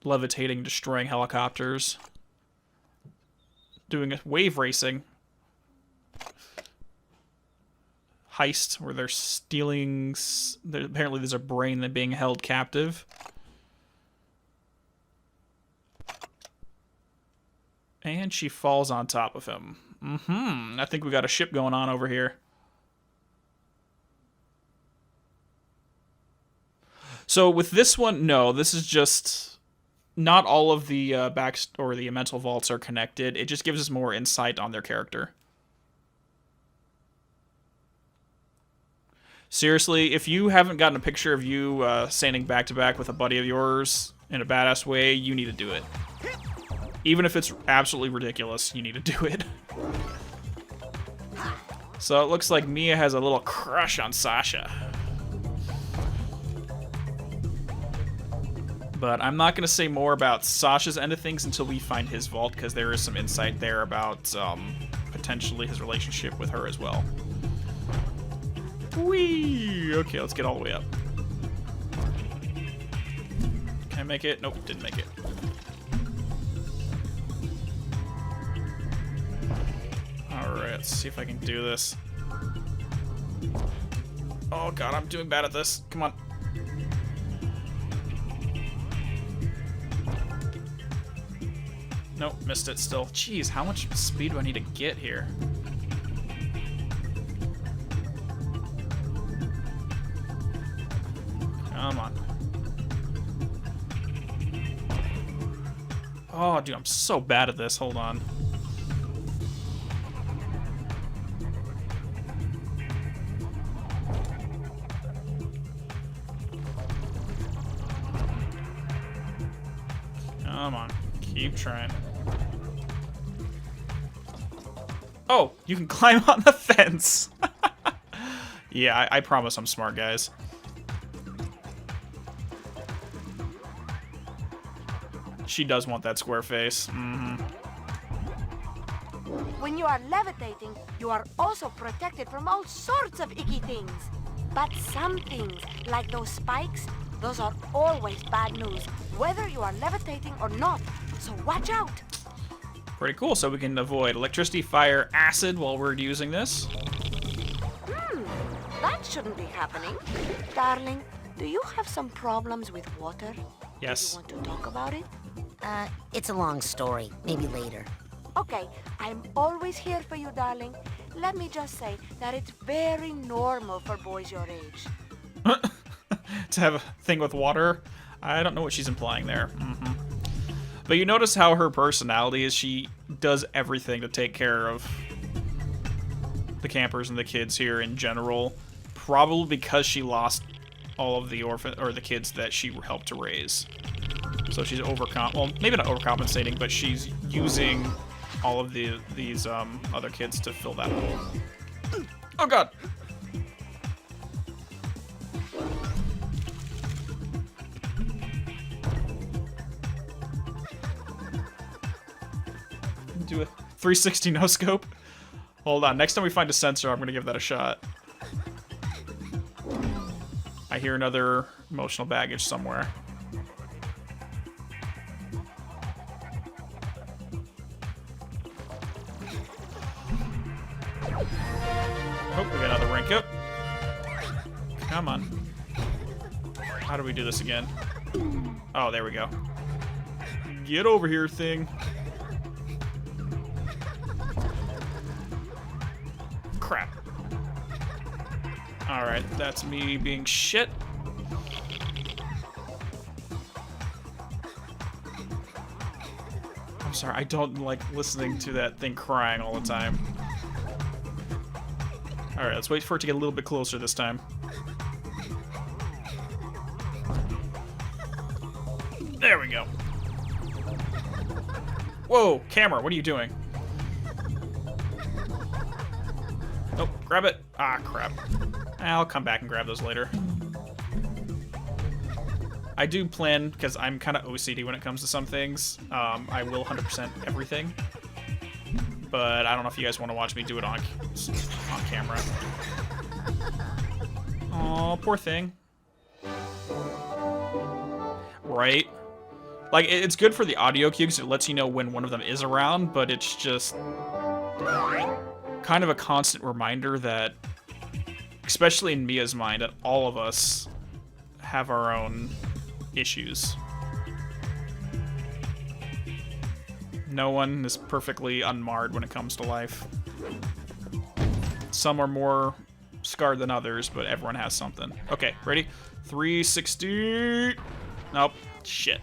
Levitating, destroying helicopters. Doing a wave racing. Heist, where they're stealing... Apparently there's a brain that's being held captive. And she falls on top of him. I think we got a ship going on over here. So with this one, no, this is just... Not all of the the mental vaults are connected. It just gives us more insight on their character. Seriously, if you haven't gotten a picture of you standing back-to-back with a buddy of yours in a badass way, you need to do it. Even if it's absolutely ridiculous, you need to do it. So it looks like Mia has a little crush on Sasha. But I'm not going to say more about Sasha's end of things until we find his vault, because there is some insight there about potentially his relationship with her as well. Whee! Okay, let's get all the way up. Can I make it? Nope, didn't make it. Alright, let's see if I can do this. Oh god, I'm doing bad at this. Come on. Nope, missed it still. Jeez, how much speed do I need to get here? Come on. Oh, dude, I'm so bad at this. Hold on. Come on. Keep trying. Oh, you can climb on the fence. Yeah, I promise I'm smart, guys. She does want that square face. Mm-hmm. When you are levitating, you are also protected from all sorts of icky things. But some things, like those spikes, those are always bad news, whether you are levitating or not. So watch out. Pretty cool. So we can avoid electricity, fire, acid while we're using this. That shouldn't be happening. Darling, do you have some problems with water? Yes. Do you want to talk about it? It's a long story. Maybe later. Okay, I'm always here for you, darling. Let me just say that it's very normal for boys your age. To have a thing with water? I don't know what she's implying there. Mm-hmm. But you notice how her personality is. She does everything to take care of the campers and the kids here in general. Probably because she lost all of the the kids that she helped to raise. So she's well, maybe not overcompensating, but she's using all of these other kids to fill that hole. Oh god! Do a 360 no scope. Hold on. Next time we find a sensor, I'm gonna give that a shot. I hear another emotional baggage somewhere. Oh, we got another rank up. Come on. How do we do this again? Oh, there we go. Get over here, thing. Crap. Alright, that's me being shit. I'm sorry, I don't like listening to that thing crying all the time. Alright, let's wait for it to get a little bit closer this time. There we go. Whoa, camera, what are you doing? Nope, grab it. Ah, crap. I'll come back and grab those later. I do plan, because I'm kind of OCD when it comes to some things, I will 100% everything. But I don't know if you guys want to watch me do it on camera. Aw, poor thing. Right? Like, it's good for the audio cue because it lets you know when one of them is around, but it's just kind of a constant reminder that, especially in Mia's mind, that all of us have our own issues. No one is perfectly unmarred when it comes to life. Some are more scarred than others, but everyone has something. Okay, ready? 360. Nope. Shit.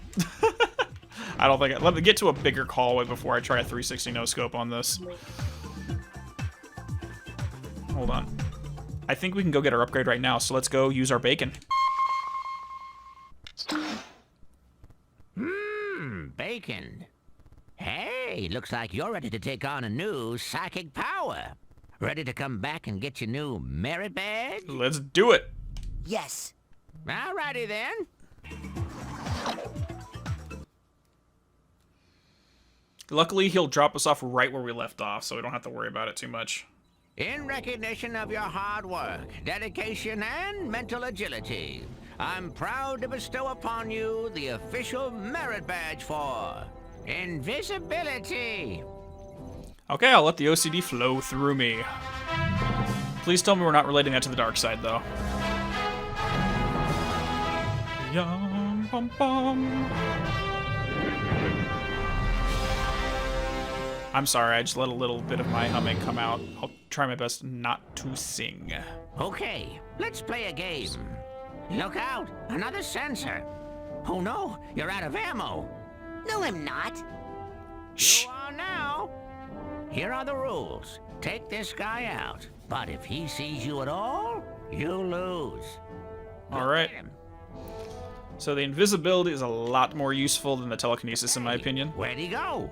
I don't think let me get to a bigger hallway before I try a 360 no scope on this. Hold on. I think we can go get our upgrade right now, so let's go use our bacon. Bacon. Hey, looks like you're ready to take on a new psychic power. Ready to come back and get your new merit badge? Let's do it. Yes. Alrighty then. Luckily, he'll drop us off right where we left off, so we don't have to worry about it too much. In recognition of your hard work, dedication, and mental agility, I'm proud to bestow upon you the official merit badge for invisibility. Okay, I'll let the OCD flow through me. Please tell me we're not relating that to the dark side, though. Yum, bum, bum. I'm sorry, I just let a little bit of my humming come out. I'll try my best not to sing. Okay, let's play a game. Look out, another sensor. Oh no, you're out of ammo. No, I'm not. Shh. You are now. Here are the rules. Take this guy out, but if he sees you at all, you lose. Alright. So the invisibility is a lot more useful than the telekinesis, in my opinion. Where'd he go?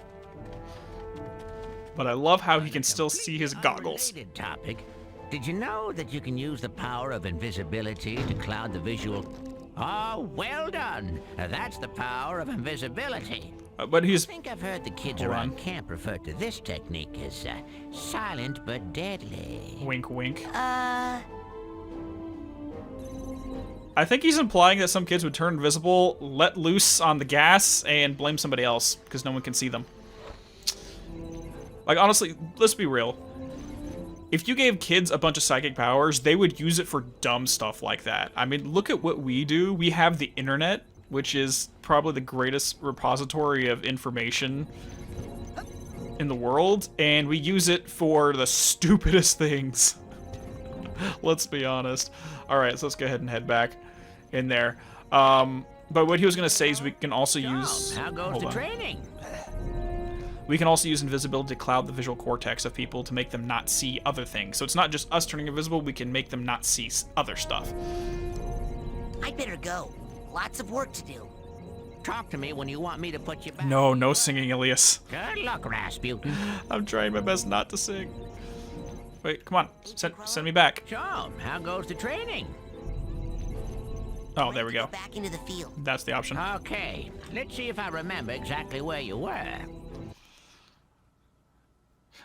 But I love how he can still see his goggles. Unrelated topic. Did you know that you can use the power of invisibility to cloud the visual? Oh, well done. That's the power of invisibility. But I he's... think I've heard the kids Hold around on. camp refer to this technique as silent but deadly. Wink, wink. Uh, I think he's implying that some kids would turn invisible, let loose on the gas, and blame somebody else, because no one can see them. Like, honestly, let's be real. If you gave kids a bunch of psychic powers, they would use it for dumb stuff like that. I mean, look at what we do. We have the internet, which is probably the greatest repository of information in the world, and we use it for the stupidest things. Let's be honest. Alright, so let's go ahead and head back in there. But what he was going to say is we can also use... How goes hold the on. training? We can also use invisibility to cloud the visual cortex of people to make them not see other things. So it's not just us turning invisible, we can make them not see other stuff. I better go. Lots of work to do. Talk to me when you want me to put you back. No, no singing, Elias. Good luck, Razputin. I'm trying my best not to sing. Wait, come on. Send me back. So, how goes the training? Oh, there we go. Back into the field. That's the option. Okay, let's see if I remember exactly where you were.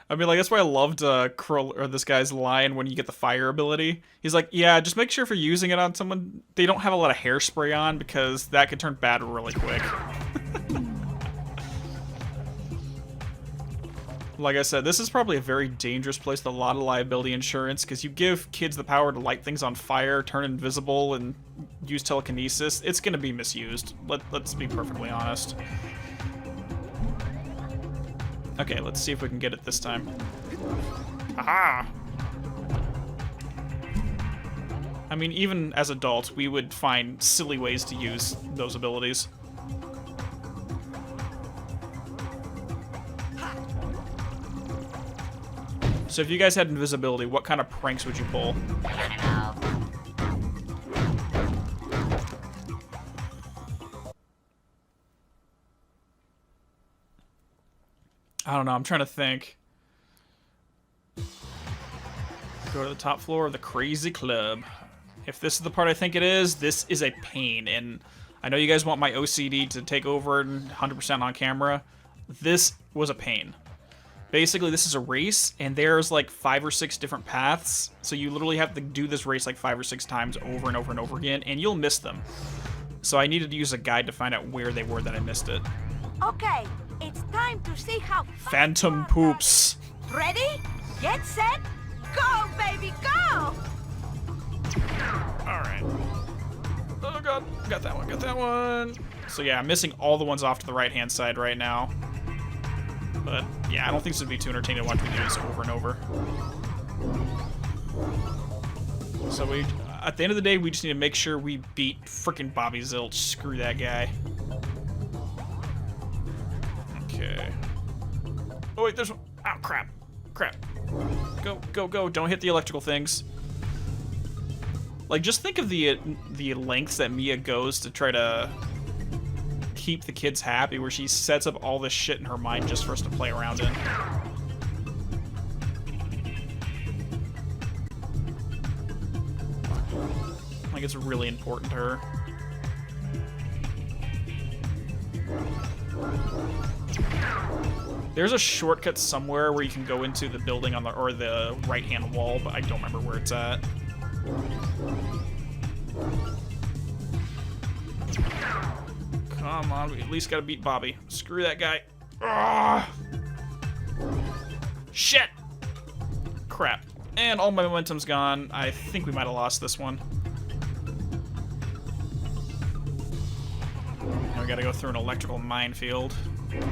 I mean, like, that's why I loved this guy's line when you get the fire ability. He's like, yeah, just make sure if you're using it on someone, they don't have a lot of hairspray on, because that could turn bad really quick. Like I said, this is probably a very dangerous place with a lot of liability insurance, because you give kids the power to light things on fire, turn invisible, and use telekinesis, it's going to be misused. Let's be perfectly honest. Okay, let's see if we can get it this time. Aha! I mean, even as adults, we would find silly ways to use those abilities. So if you guys had invisibility, what kind of pranks would you pull? I don't know, I'm trying to think. Go to the top floor of the Crazy Club. If this is the part I think it is, this is a pain. And I know you guys want my OCD to take over 100% on camera. This was a pain. Basically, this is a race, and there's like 5 or 6 different paths. So you literally have to do this race like 5 or 6 times over and over and over again, and you'll miss them. So I needed to use a guide to find out where they were that I missed it. Okay, it's time to see how Phantom poops. Ready? Get set? Go, baby, go! Alright. Oh god, got that one, got that one. So yeah, I'm missing all the ones off to the right-hand side right now. But yeah, I don't think this would be too entertaining to watch me do this over and over. So at the end of the day, we just need to make sure we beat frickin' Bobby Zilch. Screw that guy. Okay. Oh wait, there's one. Oh crap. Crap. Go, go, go. Don't hit the electrical things. Like, just think of the lengths that Milla goes to try to keep the kids happy, where she sets up all this shit in her mind just for us to play around in. Like, it's really important to her. There's a shortcut somewhere where you can go into the building on the right-hand wall, but I don't remember where it's at. Come on, we at least gotta beat Bobby. Screw that guy. Ugh. Shit! Crap. And all my momentum's gone. I think we might have lost this one. Now we gotta go through an electrical minefield. Come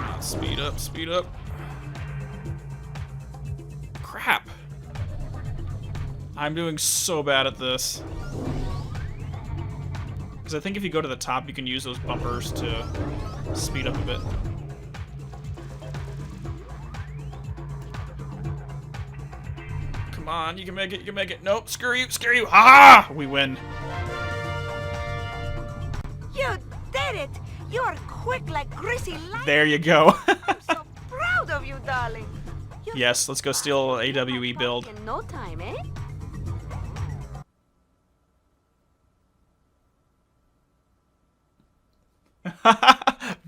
on, speed up, speed up. Crap. I'm doing so bad at this. Because I think if you go to the top, you can use those bumpers to speed up a bit. Come on, you can make it, you can make it. Nope, screw you, screw you. Ha! We win. You did it! You're quick like greasy lightning. There you go. I'm so proud of you, darling. Yes, let's go steal AWE build. In no time, eh?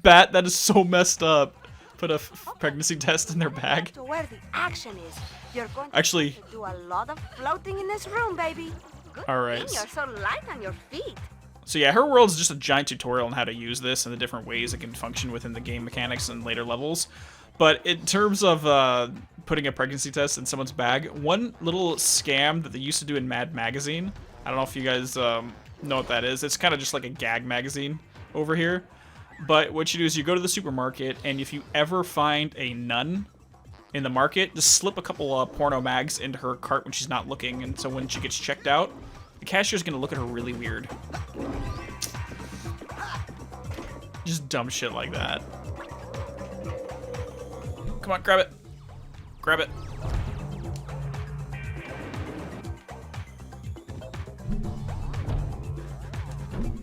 Bat, that is so messed up. Put a pregnancy test in their bag. To where the action is. You're going to Actually, have to do a lot of floating in this room, baby. Good Alright. thing you're so light on your feet. so yeah, her world is just a giant tutorial on how to use this and the different ways it can function within the game mechanics and later levels. But in terms of putting a pregnancy test in someone's bag, one little scam that they used to do in Mad Magazine, I don't know if you guys know what that is. It's kind of just like a gag magazine over here. But what you do is you go to the supermarket, and if you ever find a nun in the market, just slip a couple porno mags into her cart when she's not looking, and so when she gets checked out, the cashier's gonna look at her really weird. Just dumb shit like that. Come on, grab it. Grab it.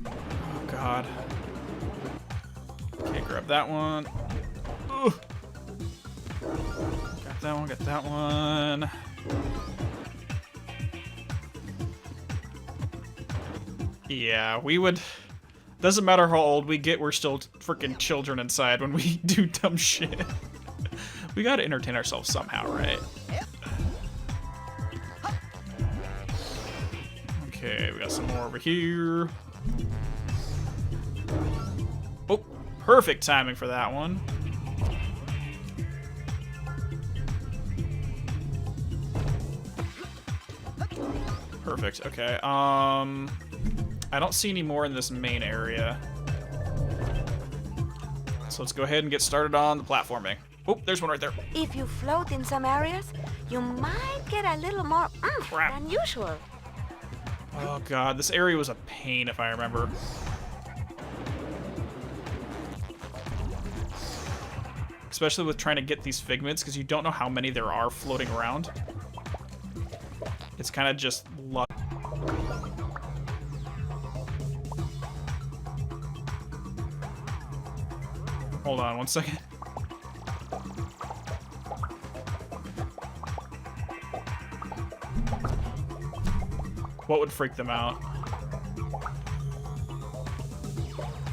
Oh, God. Okay, grab that one. Ugh. Got that one, got that one. Yeah, we would... Doesn't matter how old we get, we're still freaking children inside when we do dumb shit. We gotta entertain ourselves somehow, right? Okay, we got some more over here. Oh, perfect timing for that one. Perfect, okay. I don't see any more in this main area. So let's go ahead and get started on the platforming. Oh, there's one right there. If you float in some areas, you might get a little more oomph than usual. Oh god, this area was a pain if I remember. Especially with trying to get these figments, because you don't know how many there are floating around. It's kind of just luck. Hold on one second. What would freak them out?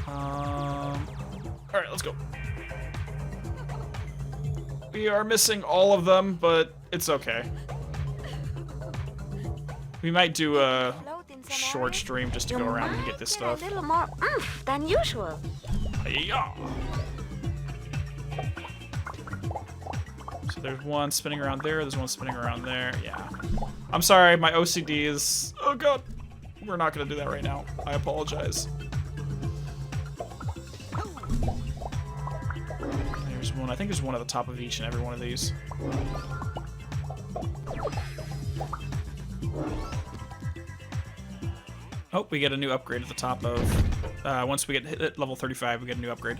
Alright, let's go. We are missing all of them, but it's okay. We might do a short stream just to go around and get this stuff. A little more oomph than usual. Yeah. So there's one spinning around there, there's one spinning around there, yeah. I'm sorry, my OCD is... Oh god! We're not gonna do that right now. I apologize. There's one, I think there's one at the top of each and every one of these. Oh, we get a new upgrade at the top of... once we get hit level 35, we get a new upgrade.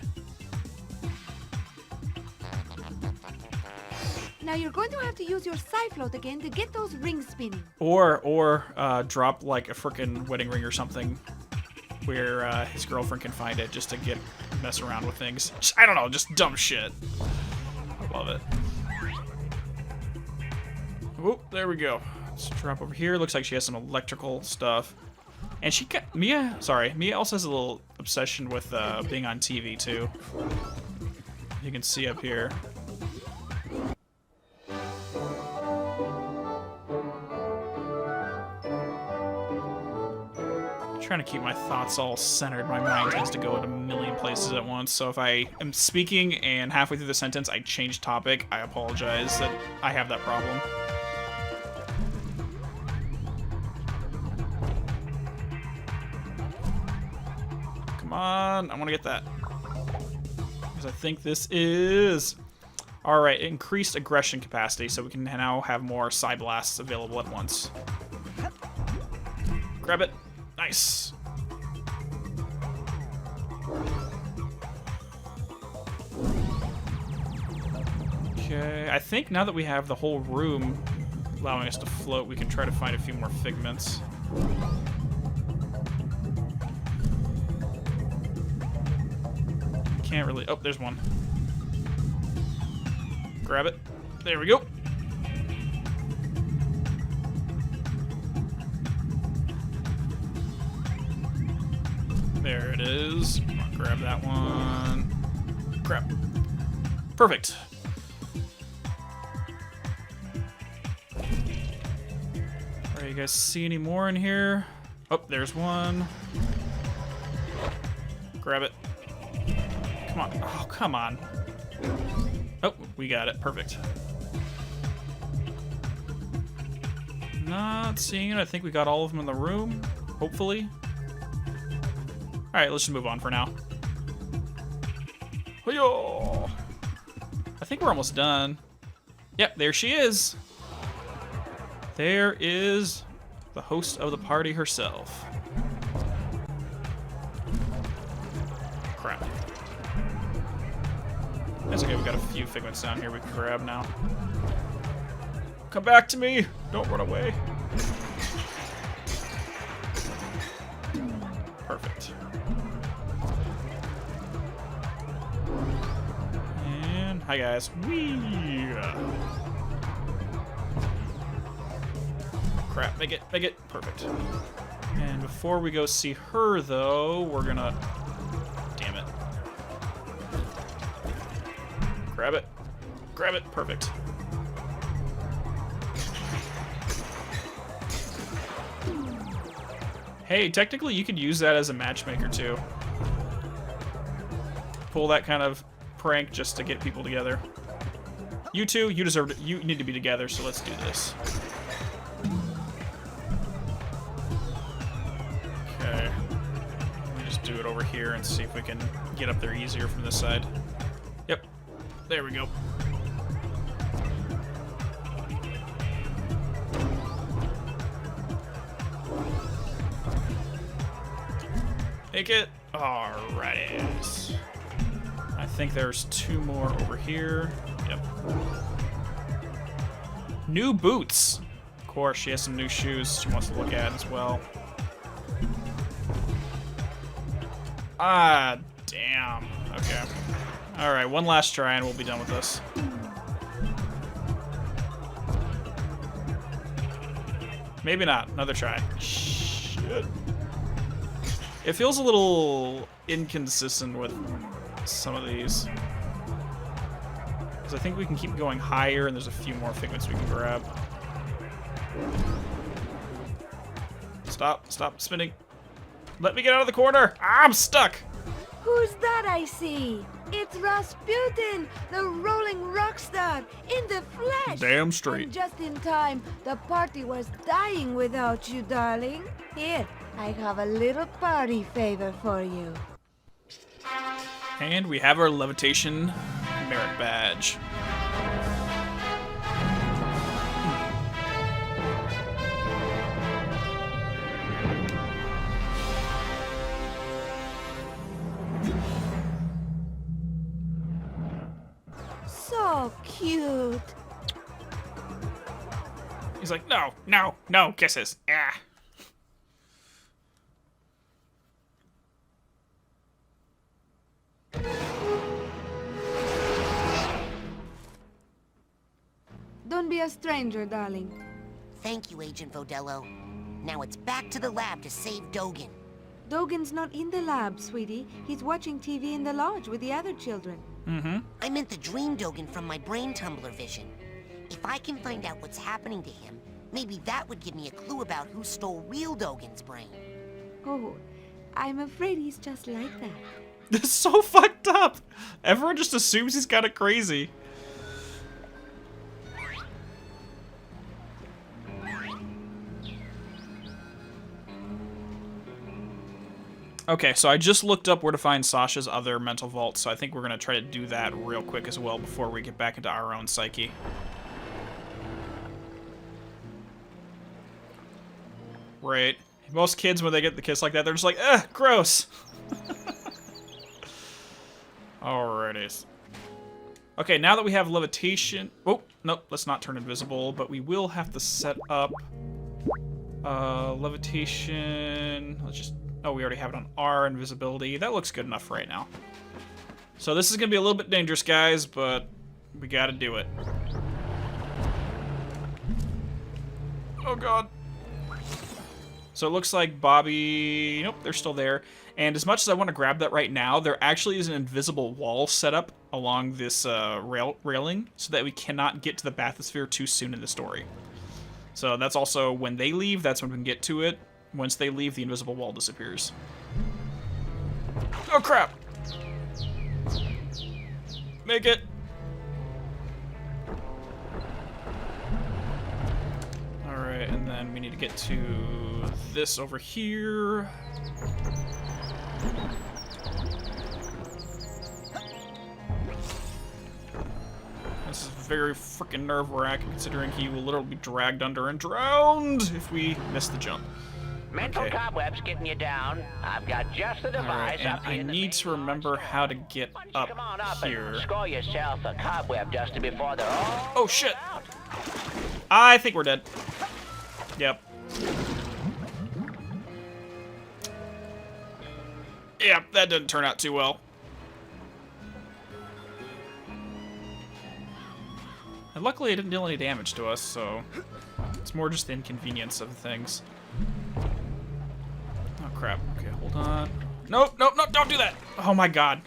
Now you're going to have to use your Psyfloat again to get those rings spinning. Or drop like a frickin' wedding ring or something where his girlfriend can find it just to mess around with things. I don't know, just dumb shit. I love it. Whoop, there we go. Let's drop over here. Looks like she has some electrical stuff. And Milla also has a little obsession with being on TV too. You can see up here. Trying to keep my thoughts all centered. My mind tends to go in a million places at once, so if I am speaking and halfway through the sentence I change topic, I apologize that I have that problem. Come on, I want to get that. Because I think this is... Alright, increased aggression capacity, so we can now have more side blasts available at once. Grab it. Nice. Okay, I think now that we have the whole room allowing us to float, we can try to find a few more figments. Can't really... Oh, there's one. Grab it. There we go. There it is. Grab that one. Crap. Perfect. Alright, you guys see any more in here? Oh, there's one. Grab it. Come on. Oh, come on. Oh, we got it. Perfect. Not seeing it. I think we got all of them in the room. Hopefully. Alright, let's just move on for now. Hi-yo! I think we're almost done. Yep, there she is. There is the host of the party herself. Crap. That's okay, we got a few figments down here we can grab now. Come back to me! Don't run away. Perfect. And hi guys. Whee! Crap, make it. Perfect. And before we go see her though, we're gonna... Damn it. Grab it. Grab it. Perfect. Hey, technically you could use that as a matchmaker too. Pull that kind of prank just to get people together. You two, you deserve it. You need to be together, so let's do this. Okay. Let me just do it over here and see if we can get up there easier from this side. Yep. There we go. Make it. Alrighty. I think there's two more over here. Yep. New boots. Of course, she has some new shoes she wants to look at as well. Ah, damn. Okay. Alright, one last try and we'll be done with this. Maybe not. Another try. Shit. It feels a little inconsistent with some of these. Because I think we can keep going higher and there's a few more figments we can grab. Stop spinning. Let me get out of the corner. Ah, I'm stuck. Who's that I see? It's Razputin, the rolling rock star, in the flesh. Damn straight. And just in time, the party was dying without you, darling. Here, I have a little party favor for you. And we have our levitation merit badge. So cute. He's like, no, kisses. Ah. Don't be a stranger, darling. Thank you, Agent Vodello. Now it's back to the lab to save Dogen. Dogen's not in the lab, sweetie. He's watching TV in the lodge with the other children. Mm-hmm. I meant the dream Dogen from my brain tumbler vision. If I can find out what's happening to him, maybe that would give me a clue about who stole real Dogen's brain. Oh, I'm afraid he's just like that. This is so fucked up. Everyone just assumes he's kind of crazy. Okay, so I just looked up where to find Sasha's other mental vault, so I think we're going to try to do that real quick as well before we get back into our own psyche. Right. Most kids, when they get the kiss like that, they're just like, ugh, gross. Alrighty. Okay, now that we have levitation... Oh, nope, let's not turn invisible, but we will have to set up levitation... Let's just... Oh, we already have it on R, invisibility. That looks good enough right now. So this is going to be a little bit dangerous, guys, but we got to do it. Oh, God. So it looks like Bobby... Nope, they're still there. And as much as I want to grab that right now, there actually is an invisible wall set up along this railing so that we cannot get to the bathysphere too soon in the story. So that's also when they leave, that's when we can get to it. Once they leave, the invisible wall disappears. Oh crap! Make it! Alright, and then we need to get to this over here. This is very freaking nerve-wracking, considering he will literally be dragged under and drowned if we miss the jump. Mental Okay. cobwebs getting you down. I've got just the device Alright, and up here I in the need to remember how to get up Come on up here. and score yourself a cobweb duster before they're all Oh shit! I think we're dead. Yep. Yep, that didn't turn out too well. And luckily it didn't deal any damage to us, so it's more just the inconvenience of things. Oh crap. Okay, hold on. Nope, nope, nope, don't do that! Oh my god.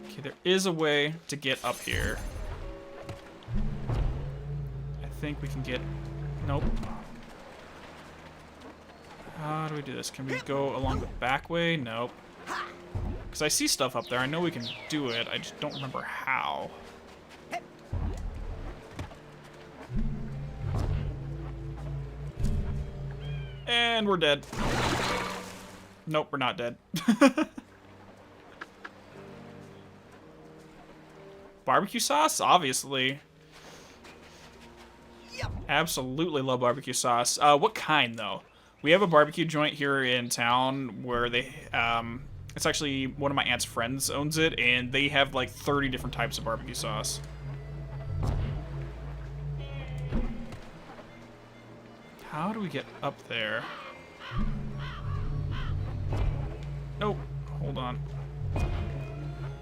Okay, there is a way to get up here. I think we can get... Nope. How do we do this? Can we go along the back way? Nope. Because I see stuff up there. I know we can do it. I just don't remember how. And we're dead. Nope, we're not dead. Barbecue sauce? Obviously. Absolutely love barbecue sauce. What kind, though? We have a barbecue joint here in town where they, it's actually one of my aunt's friends owns it, and they have like 30 different types of barbecue sauce. How do we get up there? Nope. Hold on.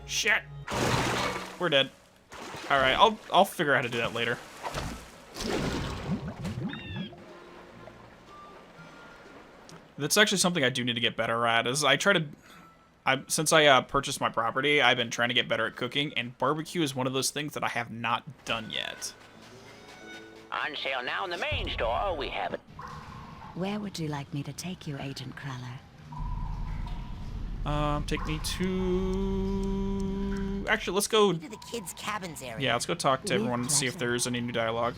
Shit. We're dead. All right, I'll figure out how to do that later. That's actually something I do need to get better at. Is since I purchased my property, I've been trying to get better at cooking, and barbecue is one of those things that I have not done yet. on sale now in the main store. We have it. Where would you like me to take you, Agent Cruller? Take me to... Actually, let's go... To the kids' cabins area. Yeah, let's go talk to everyone and see if there's any new dialogue.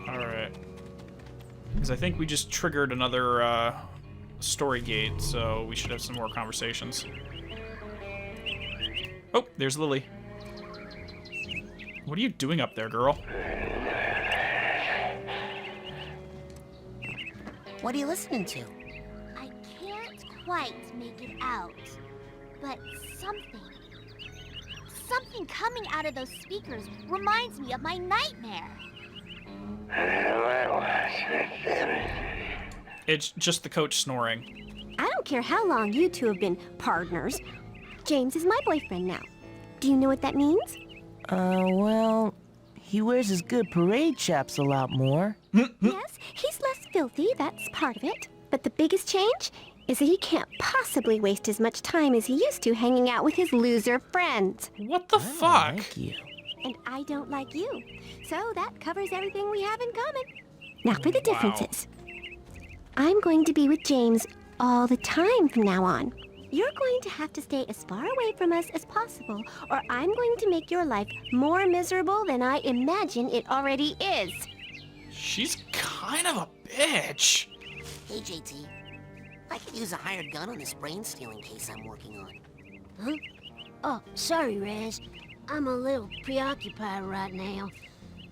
Alright. Because I think we just triggered another, story gate, so we should have some more conversations. Oh, there's Lily. What are you doing up there, girl? What are you listening to? I can't quite make it out, but something coming out of those speakers reminds me of my nightmare. It's just the coach snoring. I don't care how long you two have been partners. James is my boyfriend now. Do you know what that means? Well, he wears his good parade chaps a lot more. Yes, he's less filthy, that's part of it. But the biggest change is that he can't possibly waste as much time as he used to hanging out with his loser friends. What the fuck? Like you. And I don't like you. So that covers everything we have in common. Now for the differences. I'm going to be with James all the time from now on. You're going to have to stay as far away from us as possible, or I'm going to make your life more miserable than I imagine it already is. She's kind of a bitch. Hey, JT. I could use a hired gun on this brain-stealing case I'm working on. Huh? Oh, sorry, Raz. I'm a little preoccupied right now.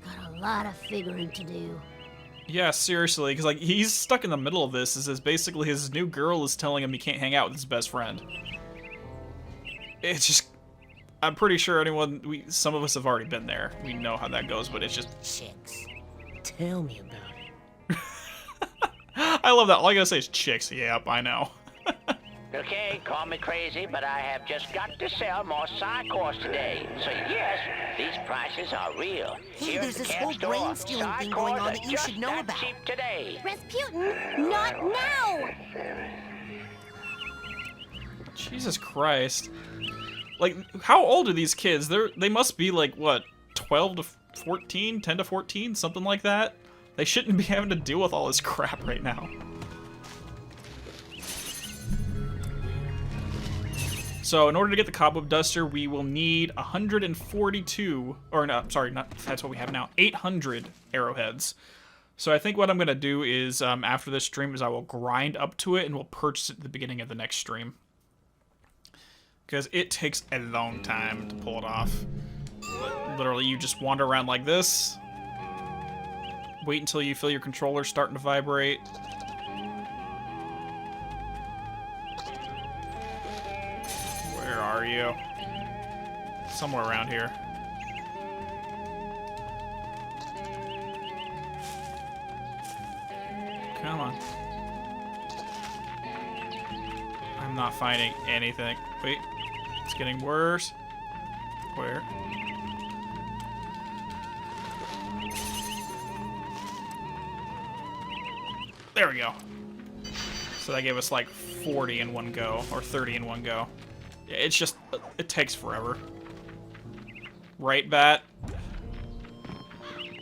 Got a lot of figuring to do. Yeah, seriously, because like he's stuck in the middle of this. Is basically his new girl is telling him he can't hang out with his best friend. It's just, I'm pretty sure some of us have already been there. We know how that goes, but it's just chicks. Tell me about it. I love that. All I gotta say is chicks. Yep, I know. Okay, call me crazy, but I have just got to sell more Psychos today. So yes, these prices are real. Hey, there's this whole brain stealing thing going on that you should know about. Cheap today. Razputin, not now! Jesus Christ. Like, how old are these kids? They must be like, what, 12 to 14? 10 to 14? Something like that? They shouldn't be having to deal with all this crap right now. So, in order to get the Cobweb Duster, we will need 142, or no, sorry, not, that's what we have now, 800 arrowheads. So I think what I'm going to do is, after this stream, is I will grind up to it, and we'll purchase it at the beginning of the next stream. Because it takes a long time to pull it off. Literally, you just wander around like this. Wait until you feel your controller starting to vibrate. Where are you? Somewhere around here. Come on. I'm not finding anything. Wait. It's getting worse. Where? There we go. So that gave us like 40 in one go, or 30 in one go. Yeah, it's just, it takes forever. Right, Bat?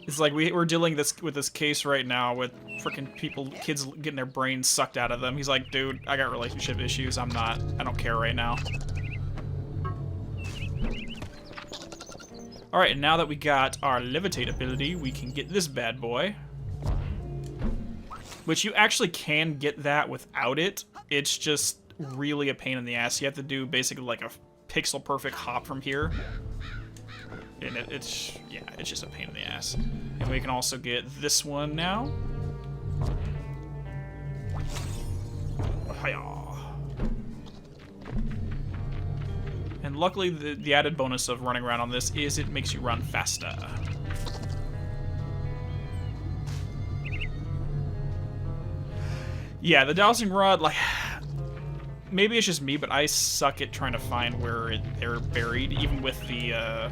It's like we're dealing with this case right now with freaking kids getting their brains sucked out of them. He's like, dude, I got relationship issues. I don't care right now. Alright, and now that we got our levitate ability, we can get this bad boy. Which you actually can get that without it. It's just really a pain in the ass. You have to do basically like a pixel perfect hop from here. And it's just a pain in the ass. And we can also get this one now. Hiya. And luckily, the added bonus of running around on this is it makes you run faster. Yeah, the dowsing rod, like, maybe it's just me, but I suck at trying to find where they're buried, even with the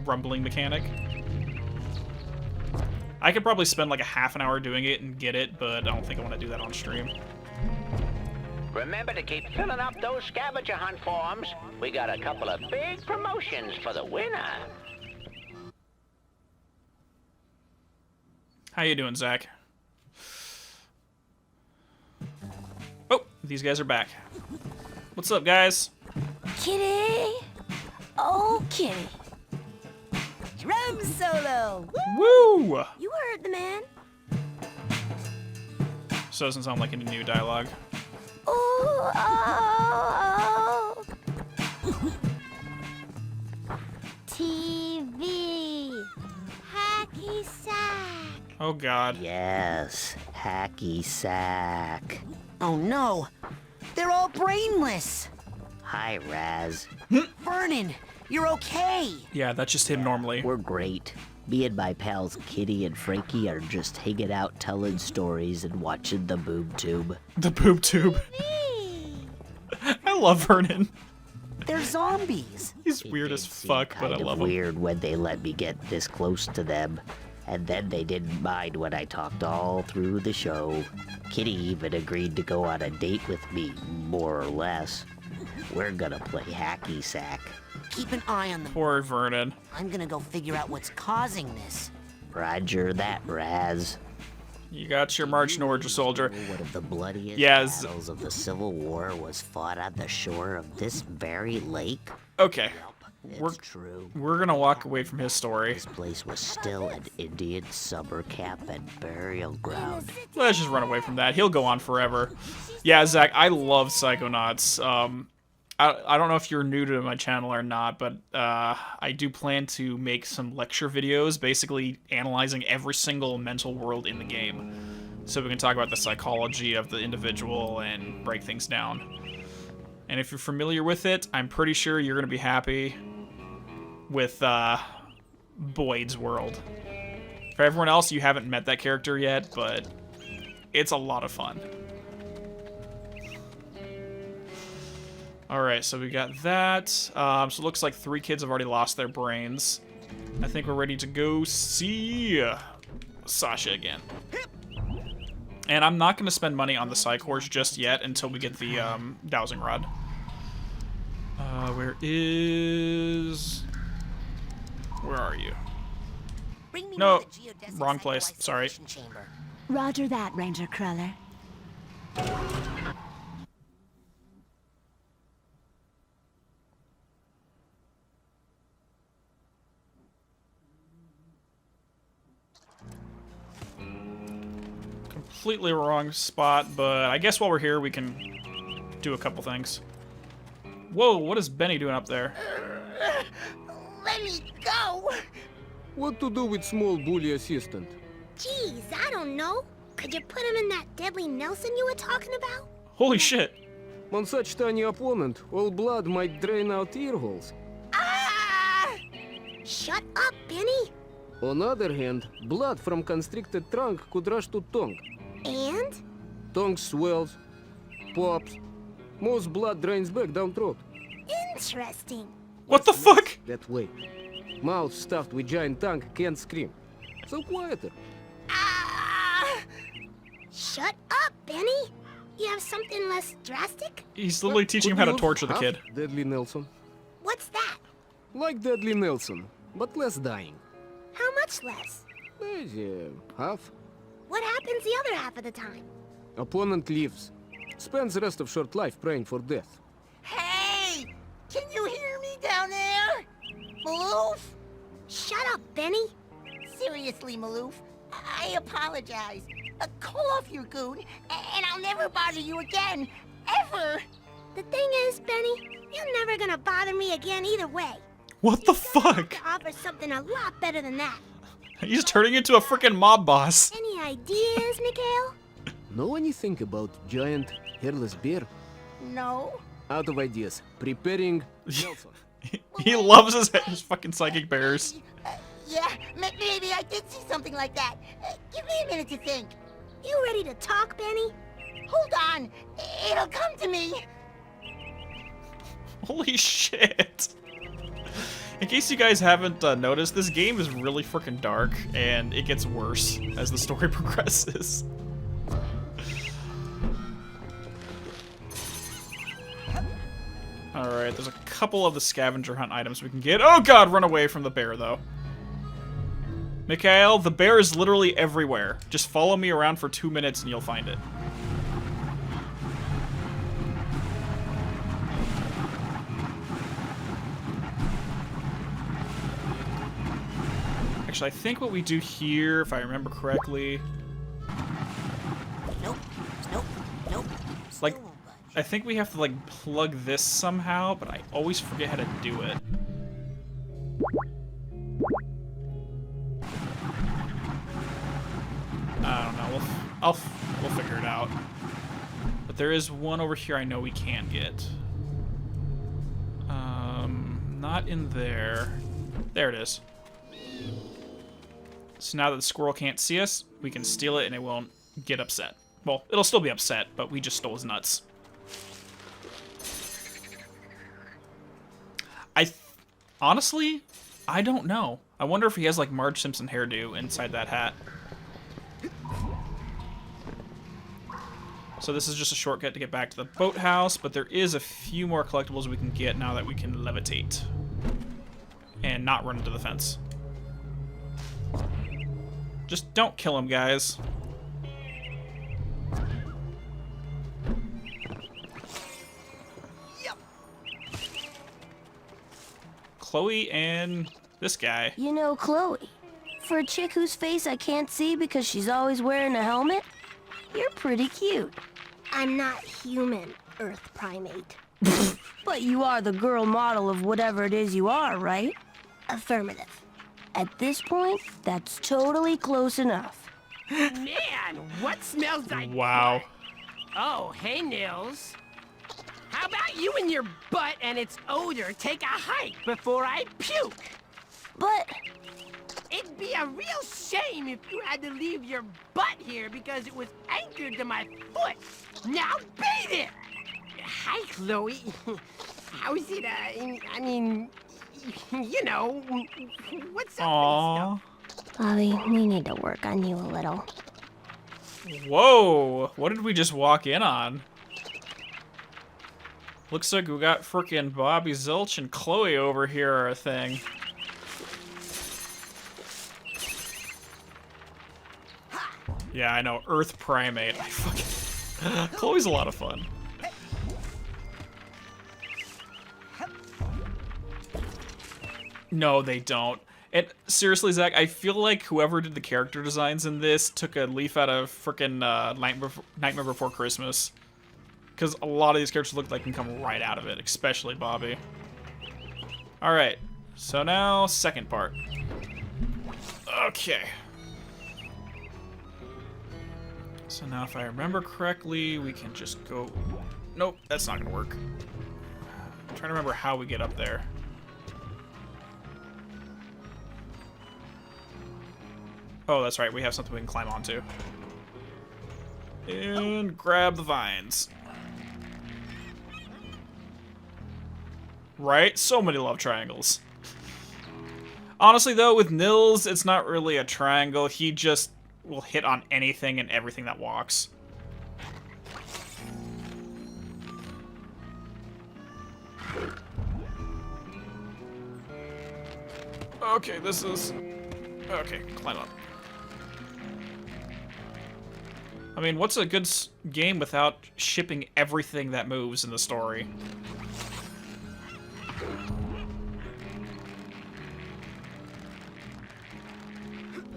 rumbling mechanic. I could probably spend like a half an hour doing it and get it, but I don't think I want to do that on stream. Remember to keep filling up those scavenger hunt forms. We got a couple of big promotions for the winner. How you doing, Zach? Oh, these guys are back. What's up, guys? Kitty! Oh, Kitty. Drum solo! Woo! You heard the man. So it doesn't sound like any new dialogue. Ooh, oh, oh. TV. Hacky sack. Oh, God. Yes, hacky sack. Oh no! They're all brainless! Hi, Raz. Vernon, you're okay! Yeah, that's just him normally. We're great. Me and my pals Kitty and Frankie are just hanging out telling stories and watching the boob tube. The boob tube. I love Vernon. They're zombies. He's weird as fuck, but I love him. Weird when they let me get this close to them. And then they didn't mind when I talked all through the show. Kitty even agreed to go on a date with me, more or less. We're gonna play hacky sack. Keep an eye on them. Poor Vernon. I'm gonna go figure out what's causing this. Roger that, Raz. You got your marching order, soldier. One of the bloodiest Yes. battles of the Civil War was fought on the shore of this very lake. Okay. It's true. We're gonna walk away from his story. This place was still an Indian summer camp and burial ground. Let's just run away from that. He'll go on forever. Yeah, Zach, I love Psychonauts. I don't know if you're new to my channel or not, but I do plan to make some lecture videos, basically analyzing every single mental world in the game. So we can talk about the psychology of the individual and break things down. And if you're familiar with it, I'm pretty sure you're going to be happy with Boyd's world. For everyone else, you haven't met that character yet, but it's a lot of fun. Alright, so we got that. So it looks like 3 kids have already lost their brains. I think we're ready to go see Sasha again. And I'm not going to spend money on the Psych Horse just yet until we get the dowsing rod. Where are you? No, wrong place. Sorry. Roger that, Ranger Cruller. Completely wrong spot, but I guess while we're here, we can do a couple things. Whoa, what is Benny doing up there? Let me go! What to do with small bully assistant? Jeez, I don't know. Could you put him in that deadly Nelson you were talking about? Holy shit. On such tiny opponent, all blood might drain out ear holes. Ah! Shut up, Benny. On other hand, blood from constricted trunk could rush to tongue. And? Tongue swells, pops. Most blood drains back down throat. Interesting. What the fuck? That way. Mouth stuffed with giant tongue can't scream. So quieter. Ah! Shut up, Benny. You have something less drastic? He's literally teaching him how to torture the kid. Deadly Nelson. What's that? Like Deadly Nelson, but less dying. How much less? Half. What happens the other half of the time? Opponent leaves. Spends the rest of short life praying for death. Hey! Can you hear me down there? Maloof? Shut up, Benny. Seriously, Maloof, I apologize. Call off your goon, and I'll never bother you again. Ever! The thing is, Benny, you're never gonna bother me again either way. What the fuck? To offer something a lot better than that. He's turning into a freaking mob boss. Any ideas, Mikhail? Know anything about giant hairless bear? No. Out of ideas. Preparing Nelson. He loves his fucking psychic bears. Yeah, maybe I did see something like that. Give me a minute to think. You ready to talk, Benny? Hold on. It'll come to me. Holy shit. In case you guys haven't noticed, this game is really freaking dark, and it gets worse as the story progresses. Alright, there's a couple of the scavenger hunt items we can get. Oh god, run away from the bear, though. Mikhail, the bear is literally everywhere. Just follow me around for 2 minutes and you'll find it. Actually, I think what we do here, if I remember correctly... Nope. Like, I think we have to, like, plug this somehow, but I always forget how to do it. I don't know. We'll figure it out. But there is one over here I know we can get. Not in there. There it is. So now that the squirrel can't see us, we can steal it and it won't get upset. Well, it'll still be upset, but we just stole his nuts. Honestly, I don't know. I wonder if he has like Marge Simpson hairdo inside that hat. So this is just a shortcut to get back to the boathouse, but there is a few more collectibles we can get now that we can levitate. And not run into the fence. Just don't kill him, guys. Chloe and this guy. You know, Chloe, for a chick whose face I can't see because she's always wearing a helmet, you're pretty cute. I'm not human, Earth primate. But you are the girl model of whatever it is you are, right? Affirmative. At this point, that's totally close enough. Man, what smells like... Wow. Oh, hey, Nils. How about you and your butt and its odor take a hike before I puke? But... It'd be a real shame if you had to leave your butt here because it was anchored to my foot. Now beat it! Hi, Chloe. How's it, I mean, you know, what's up and stuff? Bobby, we need to work on you a little. Whoa! What did we just walk in on? Looks like we got frickin' Bobby Zilch and Chloe over here or a thing. Yeah, I know. Earth Primate. I fucking... Chloe's a lot of fun. No, they don't. And seriously, Zach, I feel like whoever did the character designs in this took a leaf out of frickin' Nightmare Before Christmas. Because a lot of these characters look like they can come right out of it, especially Bobby. Alright, so now, second part. Okay. So now if I remember correctly, we can just go... Nope, that's not gonna work. I'm trying to remember how we get up there. Oh, that's right, we have something we can climb onto. And grab the vines. Right? So many love triangles. Honestly, though, with Nils, it's not really a triangle. He just will hit on anything and everything that walks. Okay, this is... Okay, climb up. I mean, what's a good game without shipping everything that moves in the story?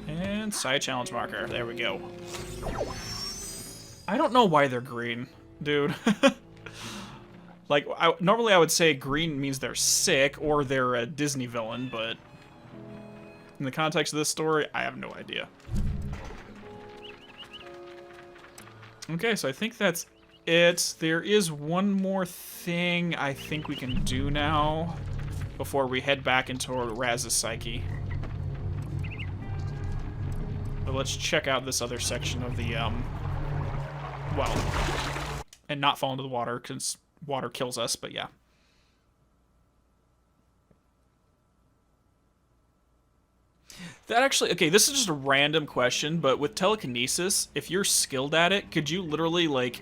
And side challenge marker. There we go. I don't know why they're green, dude. Like, normally I would say green means they're sick or they're a Disney villain, but in the context of this story, I have no idea. Okay, so I think that's it. There is one more thing I think we can do now before we head back into Raz's psyche. But let's check out this other section of the, well, and not fall into the water, because water kills us, but yeah. That actually, okay, this is just a random question, but with telekinesis, if you're skilled at it, could you literally, like,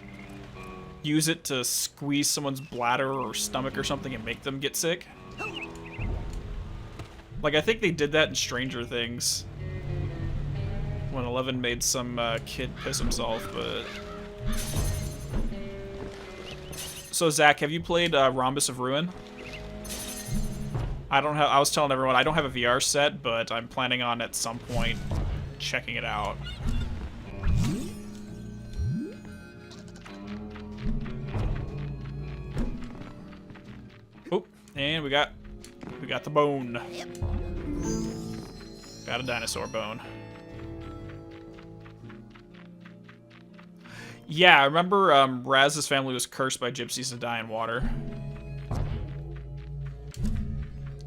use it to squeeze someone's bladder or stomach or something and make them get sick? Like, I think they did that in Stranger Things. When Eleven made some kid piss himself, but... So, Zach, have you played Rhombus of Ruin? I don't have. I was telling everyone I don't have a VR set, but I'm planning on at some point checking it out. Oop, and we got the bone. Got a dinosaur bone. Yeah, I remember Raz's family was cursed by gypsies to die in water.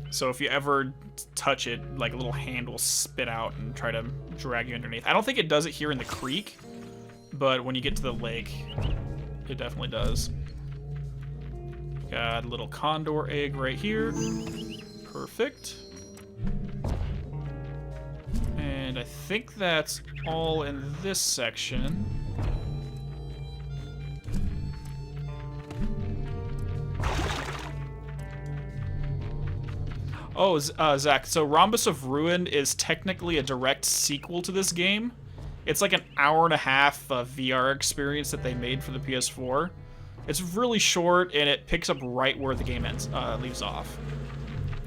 So if you ever touch it, like a little hand will spit out and try to drag you underneath. I don't think it does it here in the creek, but when you get to the lake, it definitely does. Got a little condor egg right here. Perfect. And I think that's all in this section. Oh, Zach, so Rhombus of Ruin is technically a direct sequel to this game. It's like an hour-and-a-half VR experience that they made for the PS4. It's really short, and it picks up right where the game leaves off.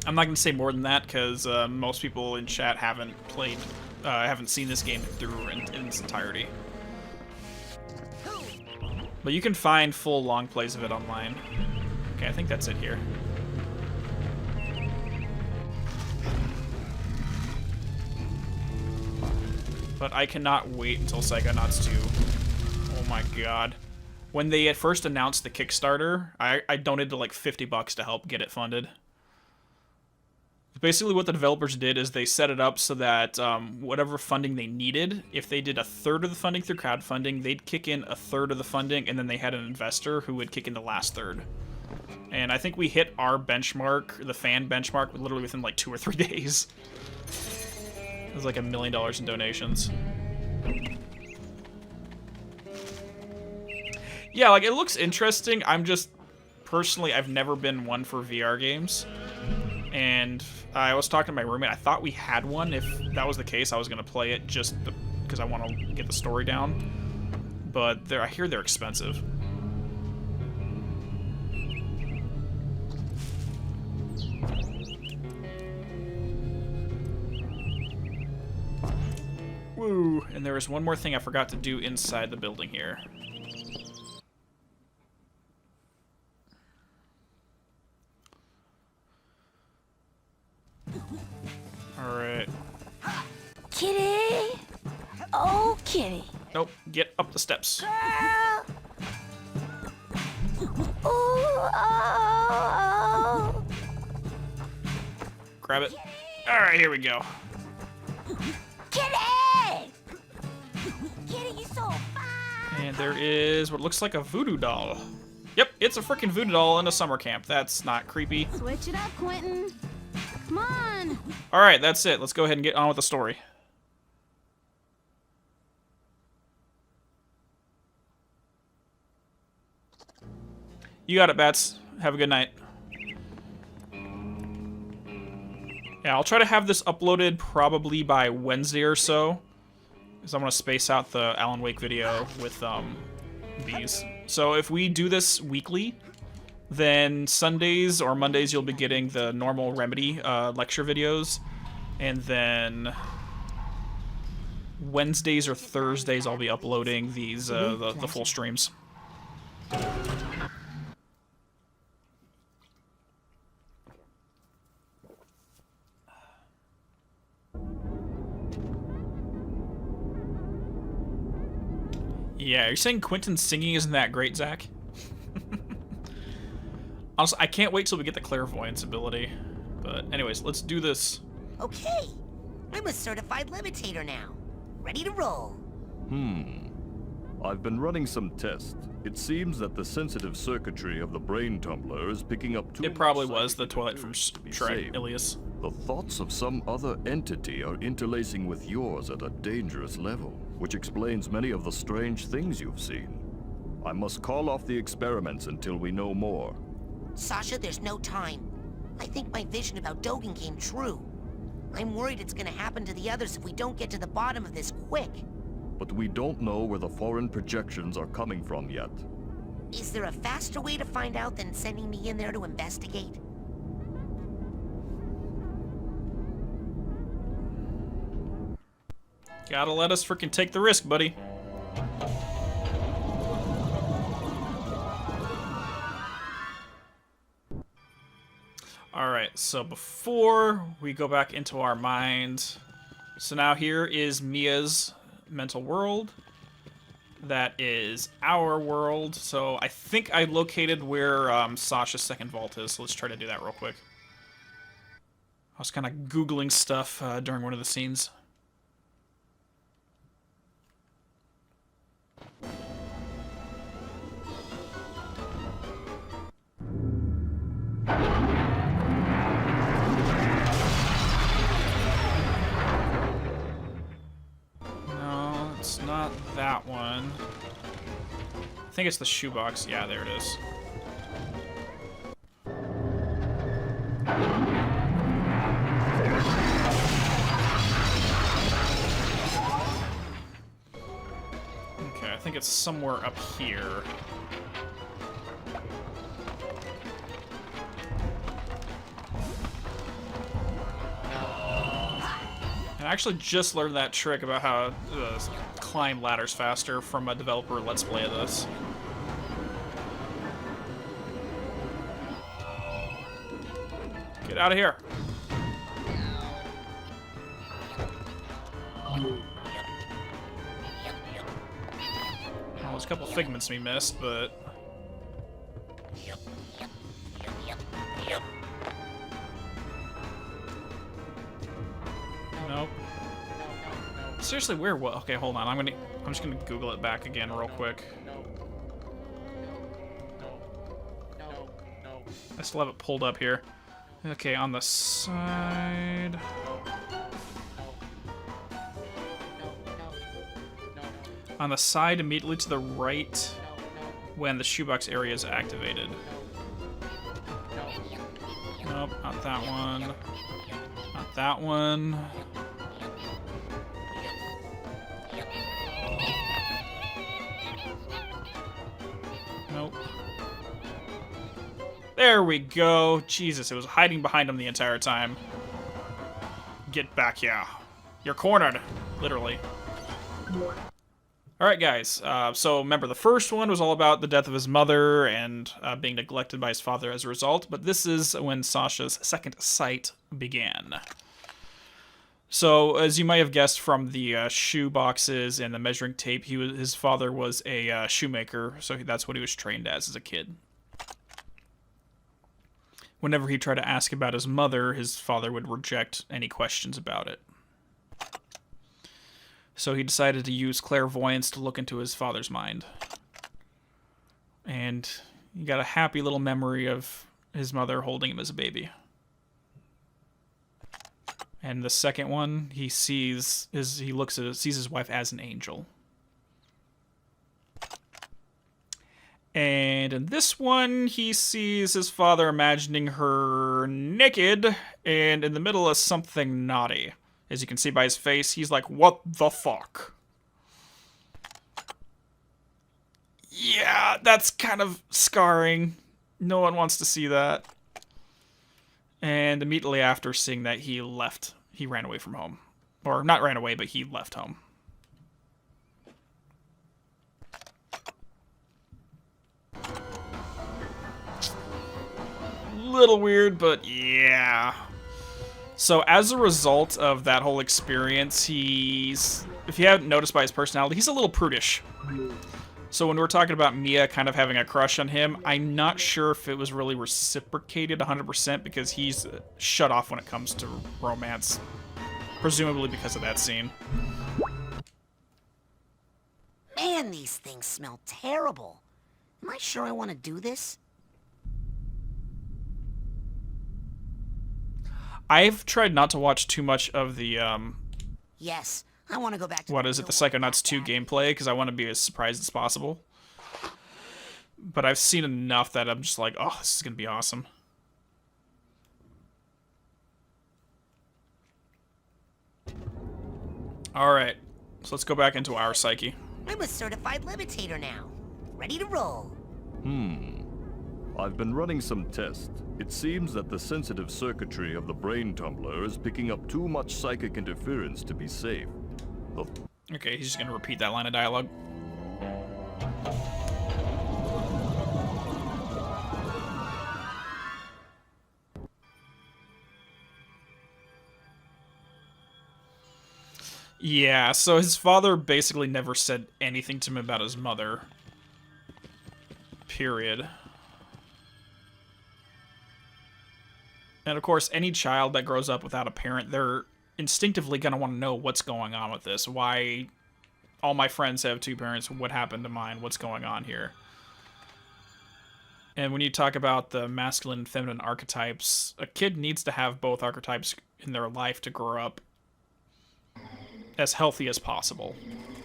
I'm not going to say more than that, because most people in chat haven't seen this game through in its entirety. But you can find full long plays of it online. Okay, I think that's it here. But I cannot wait until Psychonauts 2. Oh my god. When they at first announced the Kickstarter, I donated like $50 to help get it funded. Basically what the developers did is they set it up so that whatever funding they needed, if they did a third of the funding through crowdfunding, they'd kick in a third of the funding, and then they had an investor who would kick in the last third. And I think we hit our benchmark, the fan benchmark, literally within like 2 or 3 days. It was like $1 million in donations. Yeah, like, it looks interesting. I'm just, personally, I've never been one for VR games. And I was talking to my roommate. I thought we had one. If that was the case, I was going to play it just because I want to get the story down. But I hear they're expensive. Woo! And there was one more thing I forgot to do inside the building here. Alright. Kitty! Oh, kitty. Nope, get up the steps. Girl! Ooh, oh. Grab it. Alright, here we go. Kitty! Kitty, you so fine! And there is what looks like a voodoo doll. Yep, it's a freaking voodoo doll in a summer camp. That's not creepy. Switch it up, Quentin. Come on. Alright, that's it. Let's go ahead and get on with the story. You got it, Bats. Have a good night. Yeah, I'll try to have this uploaded probably by Wednesday or so, because I want to space out the Alan Wake video with these. So if we do this weekly, then Sundays or Mondays you'll be getting the normal Remedy lecture videos, and then Wednesdays or Thursdays I'll be uploading these the full streams. Yeah, you're saying Quentin's singing isn't that great, Zach? Honestly, I can't wait till we get the clairvoyance ability. But anyways, let's do this. Okay, I'm a certified levitator now. Ready to roll. I've been running some tests. It seems that the sensitive circuitry of the brain tumbler is picking up too It probably was the toilet from Shrek, Ilias. The thoughts of some other entity are interlacing with yours at a dangerous level, which explains many of the strange things you've seen. I must call off the experiments until we know more. Sasha, there's no time. I think my vision about Dogen came true. I'm worried it's gonna happen to the others if we don't get to the bottom of this quick. But we don't know where the foreign projections are coming from yet. Is there a faster way to find out than sending me in there to investigate? Gotta let us freaking take the risk, buddy. Alright, so before we go back into our mind, so now here is Mia's mental world. That is our world. So I think I located where Sasha's second vault is, so let's try to do that real quick. I was kind of Googling stuff during one of the scenes. No, it's not that one. I think it's the shoebox. Yeah, there it is. Okay, I think it's somewhere up here. I actually just learned that trick about how to climb ladders faster from a developer Let's Play of this. Get out of here. Oh, there's a couple figments we missed, but... Seriously, where? What? Okay, hold on. I'm just gonna Google it back again real quick. I still have it pulled up here. Okay, on the side. On the side, immediately to the right, when the shoebox area is activated. Nope, not that one. Not that one. Nope. There we go. Jesus, it was hiding behind him the entire time. Get back here. You're cornered. Literally. Alright, guys. So, remember, the first one was all about the death of his mother and being neglected by his father as a result. But this is when Sasha's second sight began. So, as you might have guessed from the shoe boxes and the measuring tape, his father was a shoemaker. So, that's what he was trained as a kid. Whenever he tried to ask about his mother, his father would reject any questions about it. So he decided to use clairvoyance to look into his father's mind. And he got a happy little memory of his mother holding him as a baby. And the second one, he sees his wife as an angel. And in this one, he sees his father imagining her naked and in the middle of something naughty. As you can see by his face, he's like, what the fuck? Yeah, that's kind of scarring. No one wants to see that. And immediately after seeing that, he left. He ran away from home. Or not ran away, but he left home. Little weird, but yeah. So as a result of that whole experience, if you haven't noticed by his personality, he's a little prudish. So when we're talking about Milla kind of having a crush on him, I'm not sure if it was really reciprocated 100% because he's shut off when it comes to romance. Presumably because of that scene. Man, these things smell terrible. Am I sure I want to do this? I've tried not to watch too much of the, Yes, I want to go back to what is it, the Psychonauts 2 gameplay, because I want to be as surprised as possible. But I've seen enough that I'm just like, oh, this is going to be awesome. Alright, so let's go back into our psyche. I'm a certified levitator now. Ready to roll. I've been running some tests. It seems that the sensitive circuitry of the brain tumbler is picking up too much psychic interference to be safe. Okay, he's just gonna repeat that line of dialogue. Yeah, so his father basically never said anything to him about his mother. Period. And of course, any child that grows up without a parent, they're instinctively going to want to know what's going on with this. Why all my friends have two parents, what happened to mine, what's going on here. And when you talk about the masculine and feminine archetypes, a kid needs to have both archetypes in their life to grow up as healthy as possible,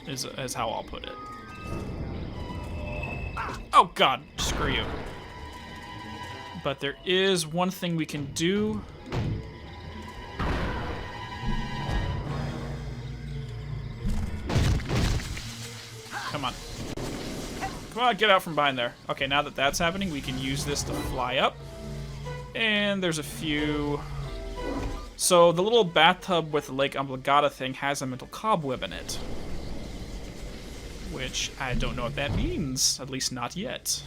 is how I'll put it. Oh god, screw you. But there is one thing we can do. Come on. Come on, get out from behind there. Okay, now that that's happening, we can use this to fly up. And there's a few... So the little bathtub with the Lake Obligata thing has a mental cobweb in it. Which I don't know what that means, at least not yet.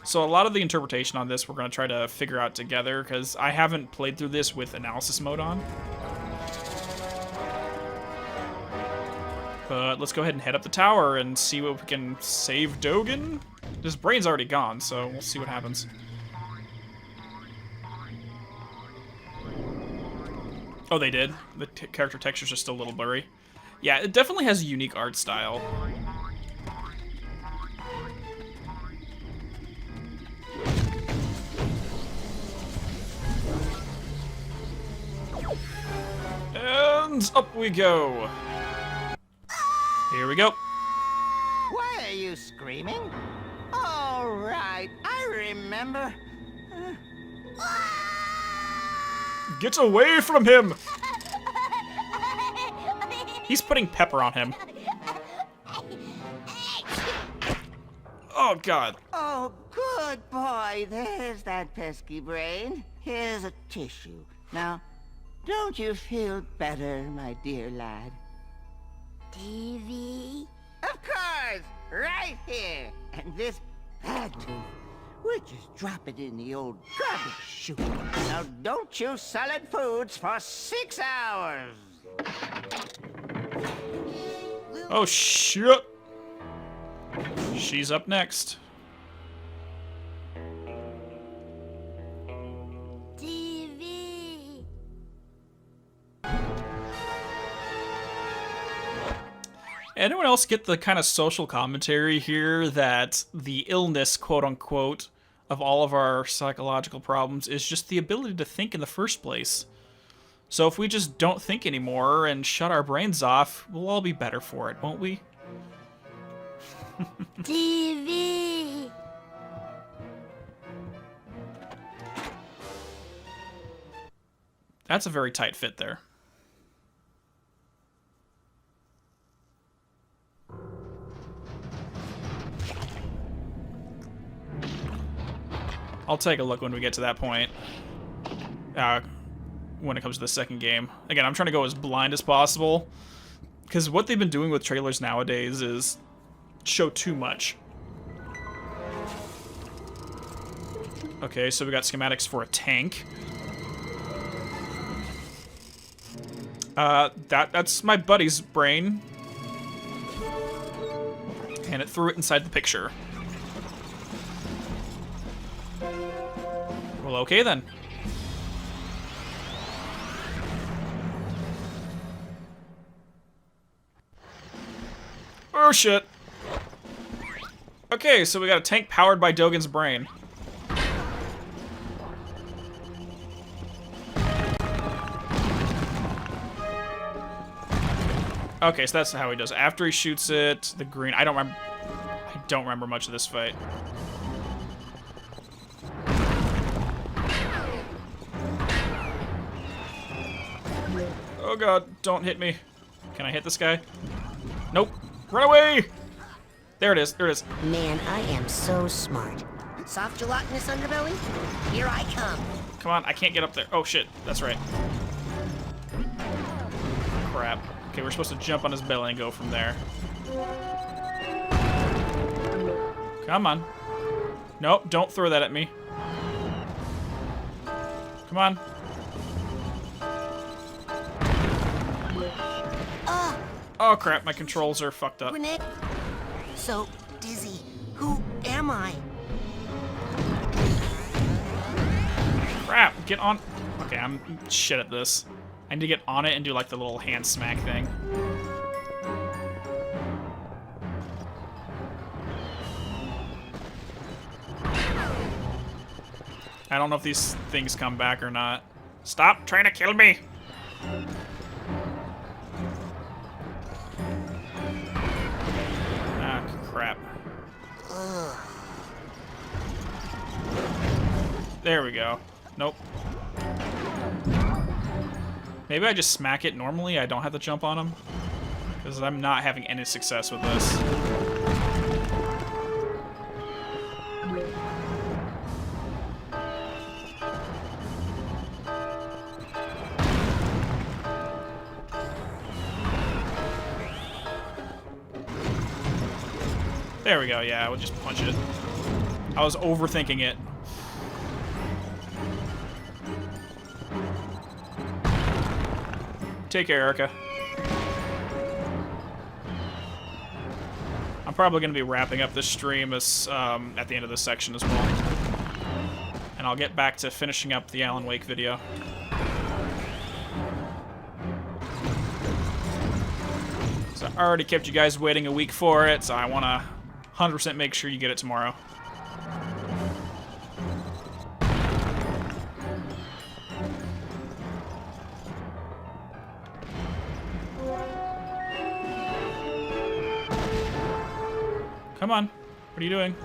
So a lot of the interpretation on this we're going to try to figure out together, because I haven't played through this with analysis mode on. But let's go ahead and head up the tower and see what we can save Dogen. His brain's already gone, so we'll see what happens. Oh, they did? The character texture's just a little blurry. Yeah, it definitely has a unique art style. And up we go. Here we go. Why are you screaming? All right, I remember. Get away from him! He's putting pepper on him. Oh, God. Oh, good boy. There's that pesky brain. Here's a tissue. Now, don't you feel better, my dear lad? TV? Of course! Right here! And this bad tooth, we'll just drop it in the old garbage chute. Now, don't chew solid foods for 6 hours! Oh, shit! She's up next. TV. Anyone else get the kind of social commentary here that the illness, quote-unquote, of all of our psychological problems is just the ability to think in the first place? So if we just don't think anymore and shut our brains off, we'll all be better for it, won't we? TV. That's a very tight fit there. I'll take a look when we get to that point. When it comes to the second game. Again, I'm trying to go as blind as possible. Because what they've been doing with trailers nowadays is show too much. Okay, so we got schematics for a tank. That's my buddy's brain. And it threw it inside the picture. Well, okay then. Oh shit. Okay, so we got a tank powered by Dogen's brain. Okay, so that's how he does it. After he shoots it, the green... I don't remember much of this fight. Oh god, don't hit me. Can I hit this guy? Nope. Run away! There it is, there it is. Man, I am so smart. Soft gelatinous underbelly? Here I come. Come on, I can't get up there. Oh shit, that's right. Crap. Okay, we're supposed to jump on his belly and go from there. Come on. Nope, don't throw that at me. Come on. Oh crap, my controls are fucked up. Renee? So dizzy. Who am I? Crap, get on. Okay, I'm shit at this. I need to get on it and do like the little hand smack thing. I don't know if these things come back or not. Stop trying to kill me! Ah, crap. There we go. Nope. Maybe I just smack it normally, I don't have to jump on him. Because I'm not having any success with this. There we go, yeah, we'll just punch it. I was overthinking it. Take care, Erica. I'm probably going to be wrapping up this stream as, at the end of this section as well. And I'll get back to finishing up the Alan Wake video. So I already kept you guys waiting a week for it, so I want to 100% make sure you get it tomorrow. Come on. What are you doing?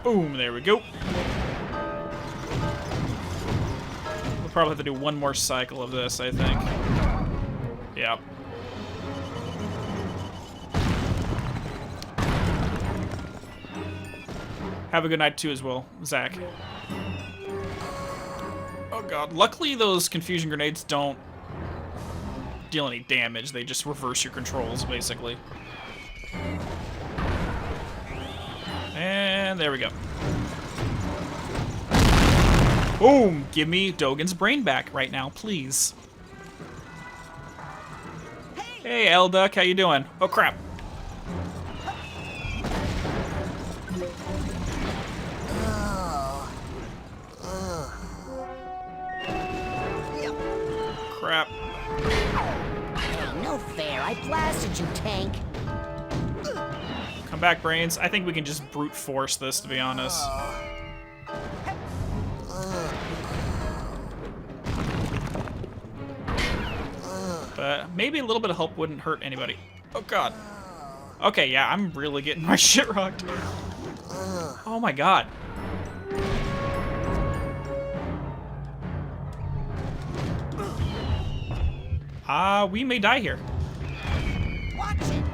Boom, there we go. We'll probably have to do one more cycle of this, I think. Yep. Have a good night too as well, Zach. Oh god. Luckily those confusion grenades don't deal any damage. They just reverse your controls, basically. And there we go. Boom! Give me Dogen's brain back right now, please. Hey, Elduck, how you doing? Oh, crap. Crap. Hey, no fair. I blasted you, tank. Come back, Brains. I think we can just brute force this, to be honest. But maybe a little bit of help wouldn't hurt anybody. Oh, God. Okay, yeah, I'm really getting my shit rocked. Oh, my God. We may die here. Watch it.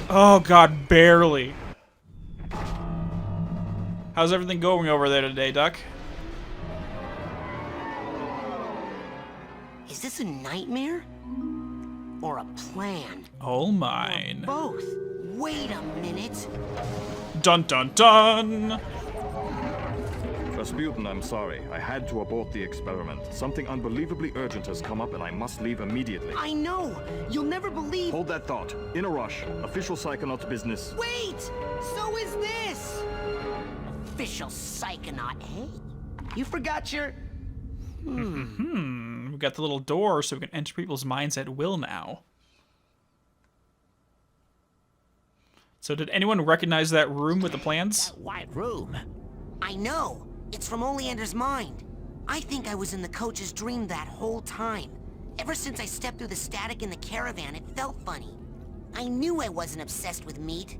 Oh, God, barely. How's everything going over there today, Duck? Is this a nightmare? Or a plan? All mine. Both. Wait a minute. Dun dun dun! Razputin, I'm sorry. I had to abort the experiment. Something unbelievably urgent has come up and I must leave immediately. I know! You'll never believe— Hold that thought. In a rush. Official Psychonauts business. Wait! So is this! Official Psychonaut, eh? You forgot your... We've got the little door so we can enter people's minds at will now. So did anyone recognize that room with the plans? That white room. I know! It's from Oleander's mind. I think I was in the coach's dream that whole time. Ever since I stepped through the static in the caravan, it felt funny. I knew I wasn't obsessed with meat.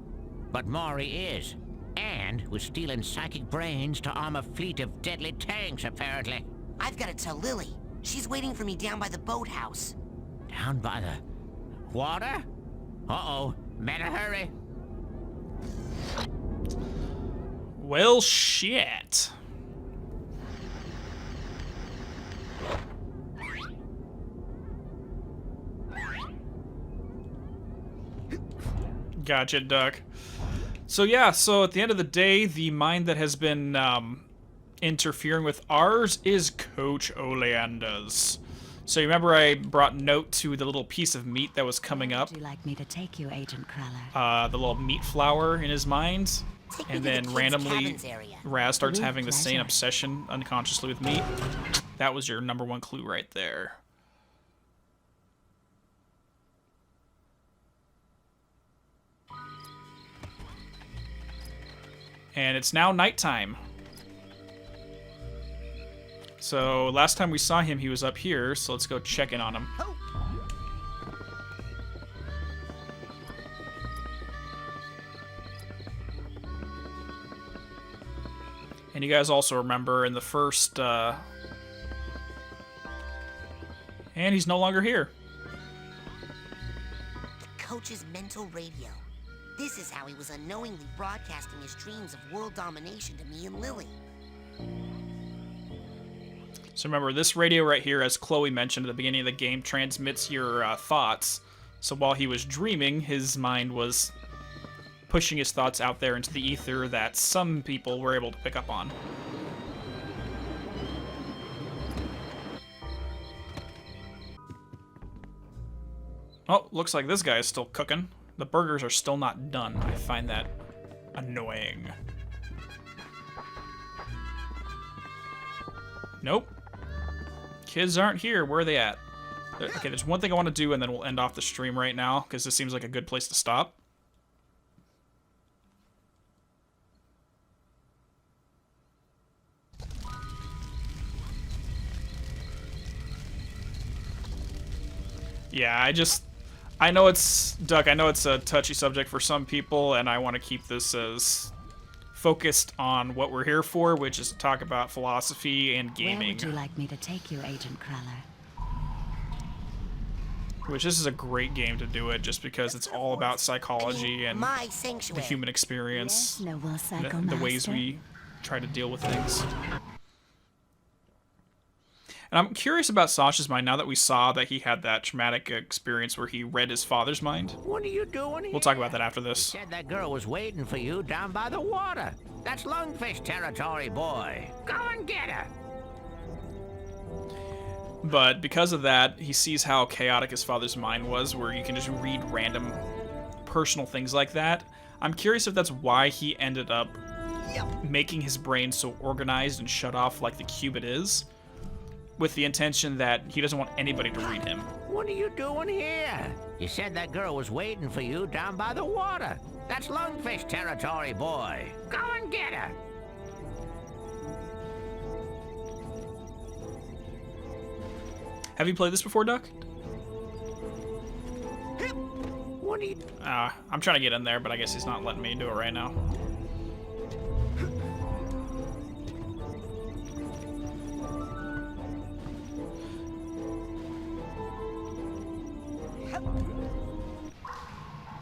But Maury is. And was stealing psychic brains to arm a fleet of deadly tanks, apparently. I've got to tell Lily. She's waiting for me down by the boathouse. Down by the water? Uh-oh. Better hurry. Well, shit. Gotcha, Duck. So yeah, so at the end of the day, the mind that has been interfering with ours is Coach Oleander's. So you remember I brought note to the little piece of meat that was coming up? Would you like me to take you, Agent Cruller? The little meat flower in his mind. And then randomly, Raz starts having the same obsession unconsciously with meat. That was your #1 clue right there. And it's now nighttime. So last time we saw him, he was up here, so let's go check in on him. And you guys also remember in the first, and he's no longer here. The coach's mental radio. This is how he was unknowingly broadcasting his dreams of world domination to me and Lily. So remember, this radio right here, as Chloe mentioned at the beginning of the game, transmits your thoughts. So while he was dreaming, his mind was pushing his thoughts out there into the ether that some people were able to pick up on. Oh, looks like this guy is still cooking. The burgers are still not done. I find that annoying. Nope. Kids aren't here. Where are they at? Okay, there's one thing I want to do, and then we'll end off the stream right now, because this seems like a good place to stop. Yeah, I know it's, Duck, I know it's a touchy subject for some people, and I want to keep this as focused on what we're here for, which is to talk about philosophy and gaming. Where would you like me to take you, Agent Cruller? Which this is a great game to do it, just because it's all about psychology and the human experience, Yes, noble the ways Psychomaster. we try to deal with things. And I'm curious about Sasha's mind now that we saw that he had that traumatic experience where he read his father's mind. What are you doing here? We'll talk about that after this. Said that girl was waiting for you down by the water. That's lungfish territory, boy. Go and get her. But because of that, he sees how chaotic his father's mind was, where you can just read random personal things like that. I'm curious if that's why he ended up making his brain so organized and shut off like the cube it is, with the intention that he doesn't want anybody to read him. What are you doing here? You said that girl was waiting for you down by the water. That's lungfish territory, boy. Go and get her. Have you played this before, Duck? What are you... I'm trying to get in there, but I guess he's not letting me do it right now.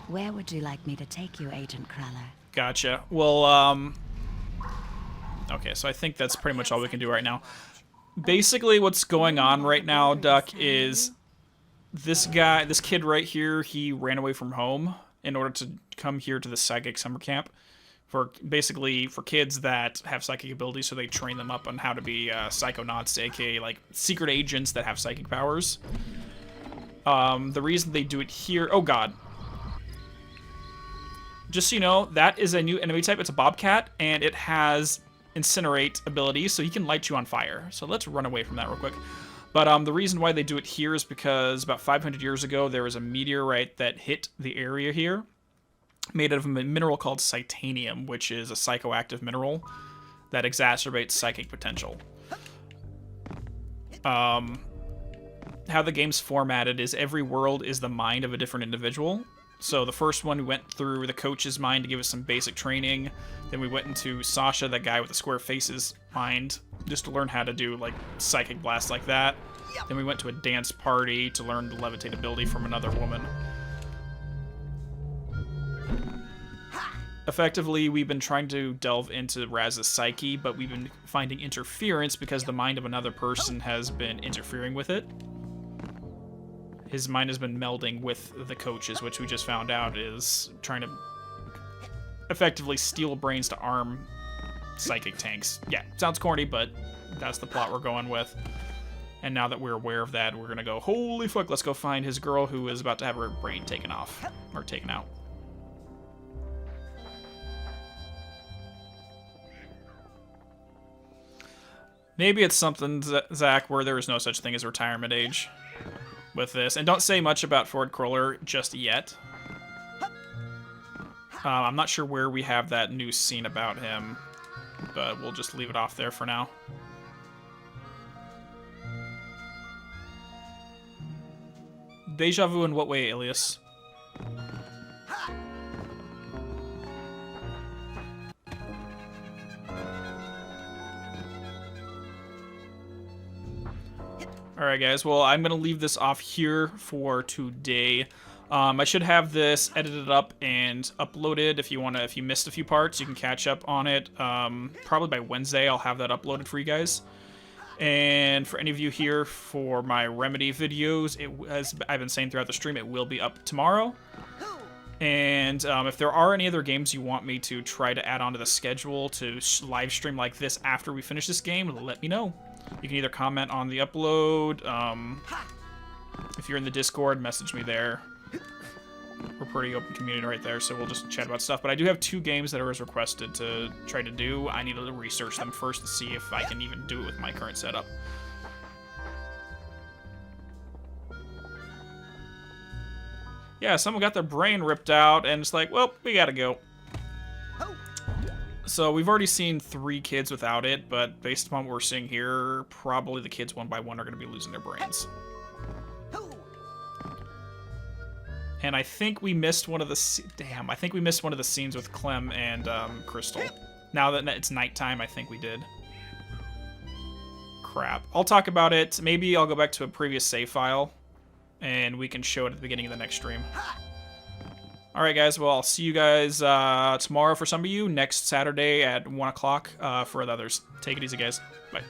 Where would you like me to take you, Agent Cruller? Gotcha. Well, okay, so I think that's pretty much all we can do right now. Basically, what's going on right now, Duck, is this kid right here, he ran away from home in order to come here to the psychic summer camp for kids that have psychic abilities, so they train them up on how to be psychonauts, aka like secret agents that have psychic powers. The reason they do it here, oh god. Just so you know, that is a new enemy type. It's a bobcat, and it has incinerate abilities, so he can light you on fire. So let's run away from that real quick. But the reason why they do it here is because about 500 years ago, there was a meteorite that hit the area here, made out of a mineral called titanium, which is a psychoactive mineral that exacerbates psychic potential. How the game's formatted is every world is the mind of a different individual. So the first one, we went through the coach's mind to give us some basic training. Then we went into Sasha, that guy with the square face's mind, just to learn how to do like psychic blasts like that. Then we went to a dance party to learn the levitate ability from another woman. Effectively, we've been trying to delve into Raz's psyche, but we've been finding interference because the mind of another person has been interfering with it. His mind has been melding with the coaches, which we just found out is trying to effectively steal brains to arm psychic tanks. Yeah, sounds corny, but that's the plot we're going with. And now that we're aware of that, we're gonna go, holy fuck, let's go find his girl who is about to have her brain taken off, or taken out. Maybe it's something, Zach, where there is no such thing as retirement age with this. And don't say much about Ford Cruller just yet. I'm not sure where we have that new scene about him, but we'll just leave it off there for now. Deja vu in what way, Alias? Alright guys, well I'm going to leave this off here for today. I should have this edited up and uploaded. If you missed a few parts, you can catch up on it. Probably by Wednesday I'll have that uploaded for you guys. And for any of you here for my Remedy videos, as I've been saying throughout the stream, it will be up tomorrow. And if there are any other games you want me to try to add onto the schedule to live stream like this after we finish this game, let me know. You can either comment on the upload, if you're in the Discord, message me there. We're pretty open community right there, so we'll just chat about stuff. But I do have 2 games that are as requested to try to do. I need to research them first to see if I can even do it with my current setup. Yeah, someone got their brain ripped out, and it's like, well, we gotta go. So we've already seen 3 kids without it, but based upon what we're seeing here, probably the kids one by one are going to be losing their brains. And I think we missed one of the... Damn, I think we missed one of the scenes with Clem and Crystal. Now that it's nighttime, I think we did. Crap. I'll talk about it. Maybe I'll go back to a previous save file, and we can show it at the beginning of the next stream. Alright guys, well, I'll see you guys tomorrow for some of you, next Saturday at 1 o'clock for the others. Take it easy, guys. Bye.